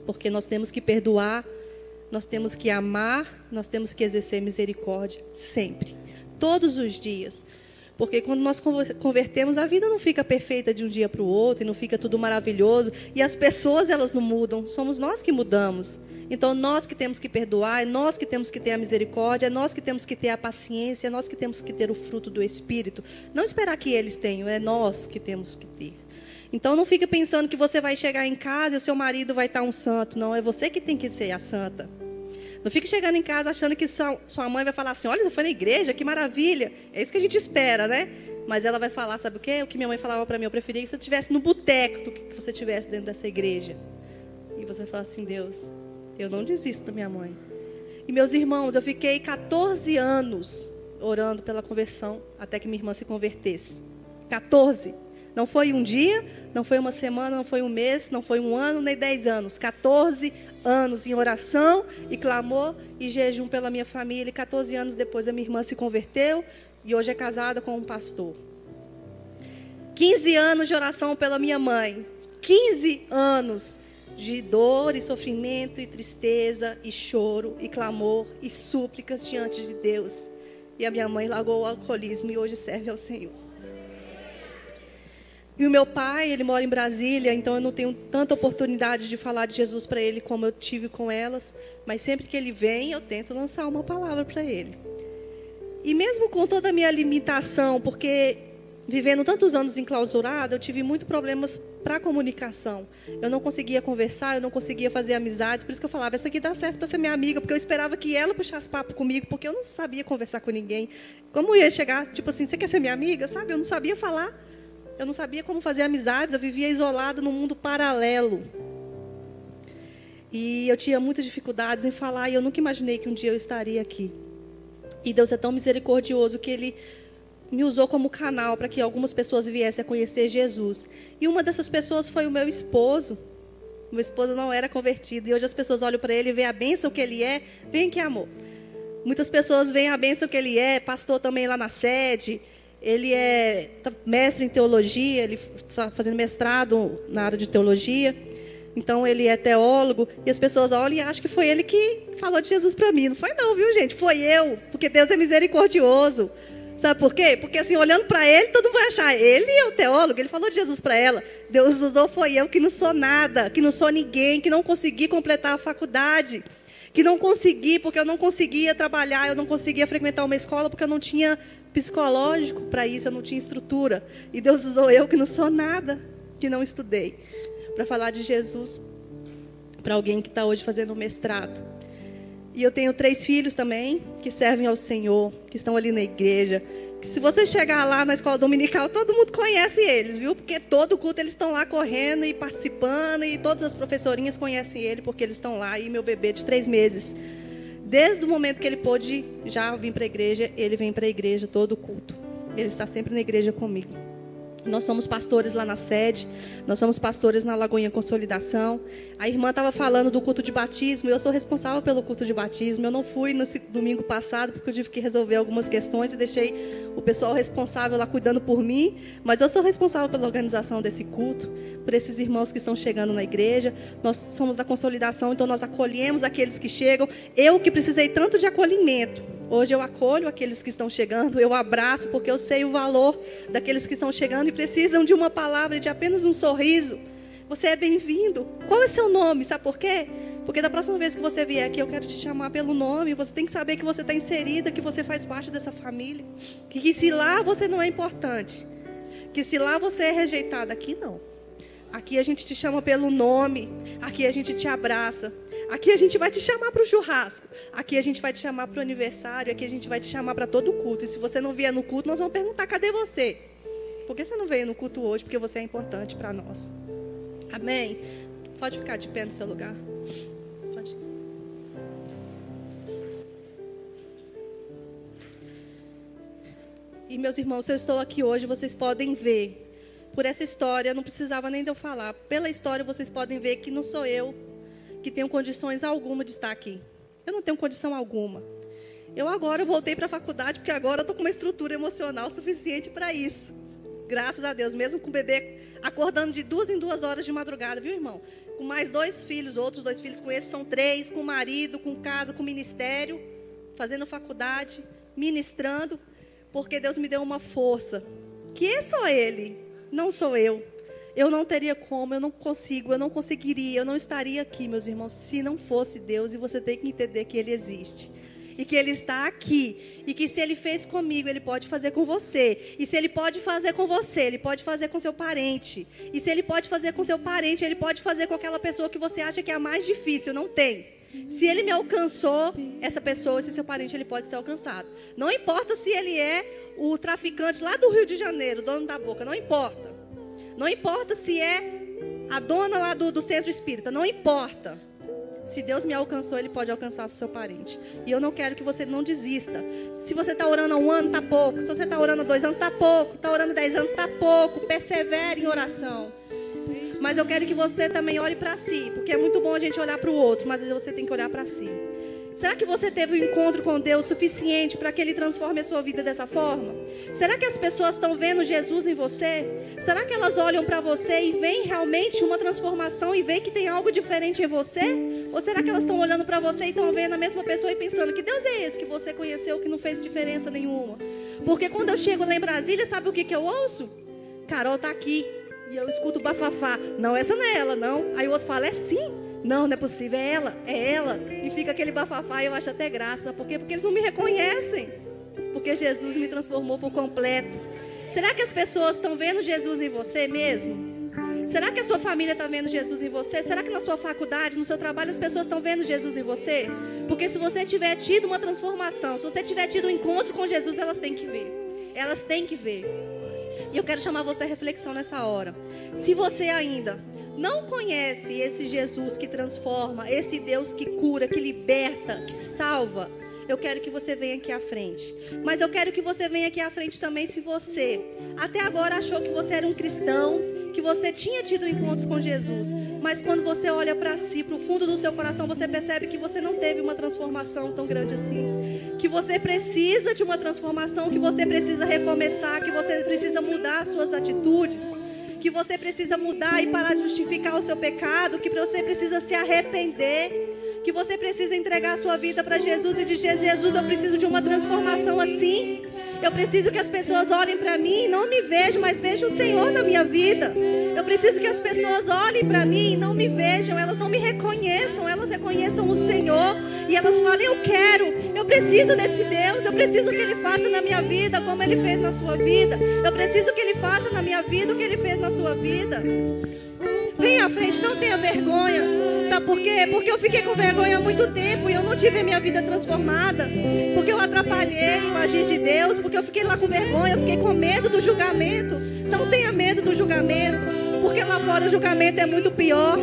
Porque nós temos que perdoar, nós temos que amar, nós temos que exercer misericórdia, sempre, todos os dias. Porque quando nós convertemos, a vida não fica perfeita de um dia para o outro, e não fica tudo maravilhoso, e as pessoas, elas não mudam, somos nós que mudamos. Então, nós que temos que perdoar, é nós que temos que ter a misericórdia, é nós que temos que ter a paciência, é nós que temos que ter o fruto do Espírito. Não esperar que eles tenham, é nós que temos que ter. Então, não fique pensando que você vai chegar em casa e o seu marido vai estar um santo. Não, é você que tem que ser a santa. Não fique chegando em casa achando que sua mãe vai falar assim, olha, você foi na igreja, que maravilha. É isso que a gente espera, né? Mas ela vai falar, sabe o quê? O que minha mãe falava para mim, eu preferia que você estivesse no boteco do que você estivesse dentro dessa igreja. E você vai falar assim, Deus, eu não desisto da minha mãe. E meus irmãos, eu fiquei 14 anos orando pela conversão, até que minha irmã se convertesse. 14. Não foi um dia, não foi uma semana, não foi um mês, não foi um ano, nem 10 anos. 14 anos em oração e clamor e jejum pela minha família. E 14 anos depois a minha irmã se converteu e hoje é casada com um pastor. 15 anos de oração pela minha mãe. 15 anos de dor e sofrimento e tristeza e choro e clamor e súplicas diante de Deus. E a minha mãe largou o alcoolismo e hoje serve ao Senhor. E o meu pai, ele mora em Brasília, então eu não tenho tanta oportunidade de falar de Jesus para ele como eu tive com elas, mas sempre que ele vem, eu tento lançar uma palavra para ele. E mesmo com toda a minha limitação, porque vivendo tantos anos enclausurada, eu tive muitos problemas para a comunicação. Eu não conseguia conversar, eu não conseguia fazer amizades, por isso que eu falava, essa aqui dá certo para ser minha amiga, porque eu esperava que ela puxasse papo comigo, porque eu não sabia conversar com ninguém. Como ia chegar, tipo assim, você quer ser minha amiga? Sabe, eu não sabia falar. Eu não sabia como fazer amizades, eu vivia isolada num mundo paralelo. E eu tinha muitas dificuldades em falar, e eu nunca imaginei que um dia eu estaria aqui. E Deus é tão misericordioso que Ele me usou como canal para que algumas pessoas viessem a conhecer Jesus. E uma dessas pessoas foi o meu esposo. Meu esposo não era convertido, e hoje as pessoas olham para ele e veem a bênção que ele é. Vem aqui, amor. Muitas pessoas veem a bênção que ele é, pastor também lá na sede. Ele é mestre em teologia, ele está fazendo mestrado na área de teologia. Então, ele é teólogo. E as pessoas olham e acham que foi ele que falou de Jesus para mim. Não foi não, viu, gente? Foi eu. Porque Deus é misericordioso. Sabe por quê? Porque assim, olhando para ele, todo mundo vai achar, ele é o teólogo, ele falou de Jesus para ela. Deus usou, foi eu que não sou nada, que não sou ninguém, que não consegui completar a faculdade, que não consegui, porque eu não conseguia trabalhar, eu não conseguia frequentar uma escola, porque eu não tinha psicológico para isso, eu não tinha estrutura. E Deus usou eu, que não sou nada, que não estudei, para falar de Jesus para alguém que está hoje fazendo um mestrado. E eu tenho 3 filhos também, que servem ao Senhor, que estão ali na igreja. Que se você chegar lá na escola dominical, todo mundo conhece eles, viu? Porque todo culto eles estão lá correndo e participando, e todas as professorinhas conhecem ele, porque eles estão lá. E meu bebê de 3 meses, desde o momento que ele pôde já vir para a igreja, ele vem para a igreja todo culto. Ele está sempre na igreja comigo. Nós somos pastores lá na sede, nós somos pastores na Lagoinha Consolidação. A irmã estava falando do culto de batismo, eu sou responsável pelo culto de batismo. Eu não fui no domingo passado, porque eu tive que resolver algumas questões e deixei o pessoal responsável lá cuidando por mim. Mas eu sou responsável pela organização desse culto, por esses irmãos que estão chegando na igreja. Nós somos da Consolidação, então nós acolhemos aqueles que chegam. Eu que precisei tanto de acolhimento, hoje eu acolho aqueles que estão chegando, eu abraço, porque eu sei o valor daqueles que estão chegando e precisam de uma palavra, de apenas um sorriso. Você é bem-vindo. Qual é seu nome? Sabe por quê? Porque da próxima vez que você vier aqui, eu quero te chamar pelo nome. Você tem que saber que você está inserida, que você faz parte dessa família. Que se lá você não é importante, que se lá você é rejeitada, aqui não. Aqui a gente te chama pelo nome, aqui a gente te abraça. Aqui a gente vai te chamar para o churrasco. Aqui a gente vai te chamar para o aniversário. Aqui a gente vai te chamar para todo culto. E se você não vier no culto, nós vamos perguntar, cadê você? Por que você não veio no culto hoje? Porque você é importante para nós. Amém? Pode ficar de pé no seu lugar. Pode. E meus irmãos, se eu estou aqui hoje, vocês podem ver. Por essa história, não precisava nem de eu falar. Pela história, vocês podem ver que não sou eu que tenho condições alguma de estar aqui. Eu não tenho condição alguma. Eu agora voltei para a faculdade, porque agora eu estou com uma estrutura emocional suficiente para isso. Graças a Deus, mesmo com o bebê acordando de 2 em 2 horas de madrugada, viu, irmão? Com mais 2 filhos, outros 2 filhos com esses, são 3, com marido, com casa, com ministério, fazendo faculdade, ministrando, porque Deus me deu uma força, que é só Ele, não sou eu. Eu não teria como, eu não consigo, eu não conseguiria, eu não estaria aqui, meus irmãos, se não fosse Deus. E você tem que entender que Ele existe. E que Ele está aqui. E que se Ele fez comigo, Ele pode fazer com você. E se Ele pode fazer com você, Ele pode fazer com seu parente. E se Ele pode fazer com seu parente, Ele pode fazer com aquela pessoa que você acha que é a mais difícil. Não tem. Se Ele me alcançou, essa pessoa, esse seu parente, ele pode ser alcançado. Não importa se ele é o traficante lá do Rio de Janeiro, dono da boca, não importa. Não importa se é a dona lá do centro espírita, não importa. Se Deus me alcançou, Ele pode alcançar o seu parente. E eu não quero que você não desista. Se você está orando há 1 ano, está pouco. Se você está orando há 2 anos, está pouco. Está orando há 10 anos, está pouco. Persevere em oração. Mas eu quero que você também olhe para si. Porque é muito bom a gente olhar para o outro, mas você tem que olhar para si. Será que você teve um encontro com Deus suficiente para que Ele transforme a sua vida dessa forma? Será que as pessoas estão vendo Jesus em você? Será que elas olham para você e veem realmente uma transformação e veem que tem algo diferente em você? Ou será que elas estão olhando para você e estão vendo a mesma pessoa e pensando, que Deus é esse que você conheceu que não fez diferença nenhuma? Porque quando eu chego lá em Brasília, sabe o que eu ouço? Carol está aqui. E eu escuto o bafafá. Não, essa não é ela, não. Aí o outro fala, é sim. Não, não é possível, é ela, é ela. E fica aquele bafafá e eu acho até graça. Por quê? Porque eles não me reconhecem. Porque Jesus me transformou por completo. Será que as pessoas estão vendo Jesus em você mesmo? Será que a sua família está vendo Jesus em você? Será que na sua faculdade, no seu trabalho, as pessoas estão vendo Jesus em você? Porque se você tiver tido uma transformação, se você tiver tido um encontro com Jesus, elas têm que ver. Elas têm que ver. E eu quero chamar você à reflexão nessa hora. Se você ainda não conhece esse Jesus que transforma, esse Deus que cura, que liberta, que salva, eu quero que você venha aqui à frente. Mas eu quero que você venha aqui à frente também se você até agora achou que você era um cristão, que você tinha tido um encontro com Jesus, mas quando você olha para si, para o fundo do seu coração, você percebe que você não teve uma transformação tão grande assim, que você precisa de uma transformação, que você precisa recomeçar, que você precisa mudar as suas atitudes, que você precisa mudar e parar de justificar o seu pecado, que você precisa se arrepender, que você precisa entregar a sua vida para Jesus e dizer: Jesus, eu preciso de uma transformação assim. Eu preciso que as pessoas olhem para mim e não me vejam, mas vejam o Senhor na minha vida. Eu preciso que as pessoas olhem para mim e não me vejam, elas não me reconheçam, elas reconheçam o Senhor e elas falem: eu preciso desse Deus, eu preciso que Ele faça na minha vida como Ele fez na sua vida. Eu preciso que Ele faça na minha vida o que Ele fez na sua vida. Venha à frente, não tenha vergonha. Sabe por quê? Porque eu fiquei com vergonha há muito tempo e eu não tive a minha vida transformada. Porque eu atrapalhei o agir de Deus, porque eu fiquei lá com vergonha, eu fiquei com medo do julgamento. Não tenha medo do julgamento, porque lá fora o julgamento é muito pior.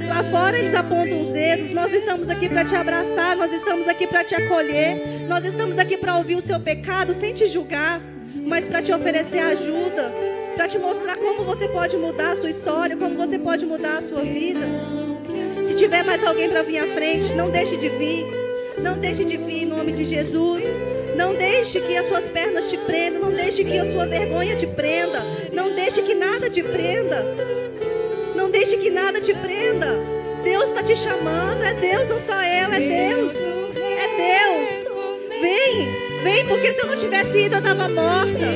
Lá fora eles apontam os dedos. Nós estamos aqui para te abraçar, nós estamos aqui para te acolher, nós estamos aqui para ouvir o seu pecado sem te julgar, mas para te oferecer ajuda, para te mostrar como você pode mudar a sua história, como você pode mudar a sua vida. Se tiver mais alguém para vir à frente, não deixe de vir. Não deixe de vir em nome de Jesus. Não deixe que as suas pernas te prendam. Não deixe que a sua vergonha te prenda. Não deixe que nada te prenda. Não deixe que nada te prenda. Deus está te chamando. É Deus, não sou eu, é Deus. É Deus. Vem, porque se eu não tivesse ido, eu estava morta.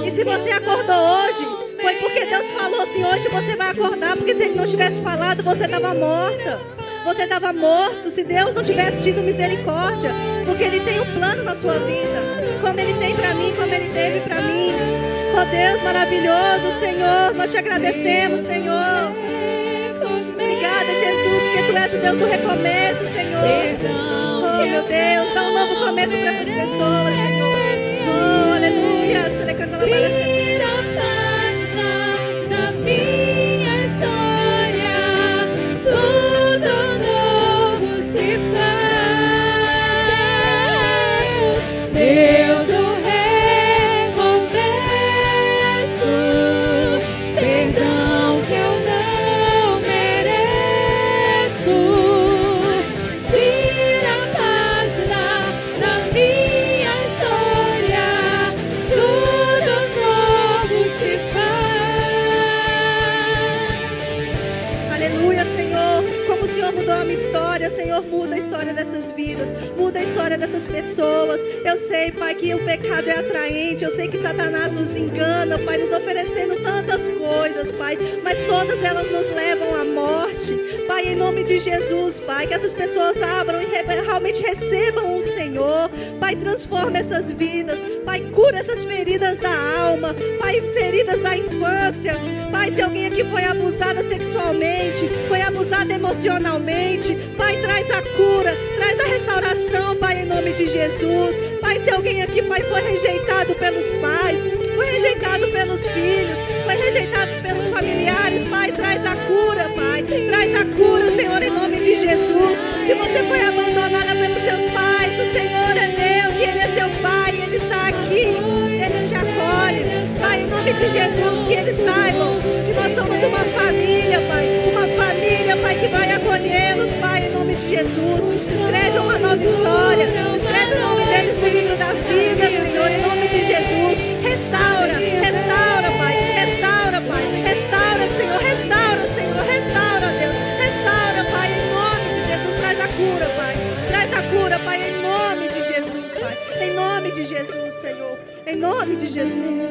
E se você acordou hoje, foi porque Deus falou assim: hoje você vai acordar. Porque se Ele não tivesse falado, você estava morta. Você estava morto. Se Deus não tivesse tido misericórdia, porque Ele tem um plano na sua vida, como Ele tem para mim, como Ele teve para mim. Oh Deus maravilhoso, Senhor, nós te agradecemos, Senhor. Obrigada, Jesus, porque Tu és o Deus do recomeço, Senhor. Oh meu Deus, dá um novo começo para essas pessoas, Senhor. Oh, aleluia. Deus do recomeço, perdão que eu não mereço. Vira a página da minha história, tudo novo se faz. Aleluia, Senhor. Como o Senhor mudou a minha história, Senhor, muda a história dessas vidas, muda a história dessas pessoas. Eu sei, Pai, que o pecado é atraente, eu sei que Satanás nos engana, Pai, nos oferecendo tantas coisas, Pai, mas todas elas nos levam à morte. Pai, em nome de Jesus, Pai, que essas pessoas abram e realmente recebam o Senhor. Pai, transforma essas vidas, Pai, cura essas feridas da alma, Pai, feridas da infância. Pai, se alguém aqui foi abusada sexualmente, foi abusada emocionalmente, Pai, traz a cura, traz a restauração, Pai, em nome de Jesus. Pai, se alguém aqui, Pai, foi rejeitado pelos pais, foi rejeitado pelos filhos, foi rejeitado pelos familiares, Pai, traz a cura, Pai, traz a cura, Senhor, em nome de Jesus. Se você foi abandonada pelos seus pais, o Senhor é Deus e Ele é seu Pai, Ele está aqui, Ele te acolhe, Pai, em nome de Jesus, que eles saibam que nós somos uma família, Pai, que vai acolhê-los, Pai, em nome de Jesus. Escreve uma nova história, escreve o nome deles no livro da vida, Senhor, em nome de Jesus. Restaura, Pai, restaura, Senhor, restaura, Deus, restaura, Pai, em nome de Jesus. Traz a cura, Pai, em nome de Jesus, Pai, em nome de Jesus, Senhor, em nome de Jesus.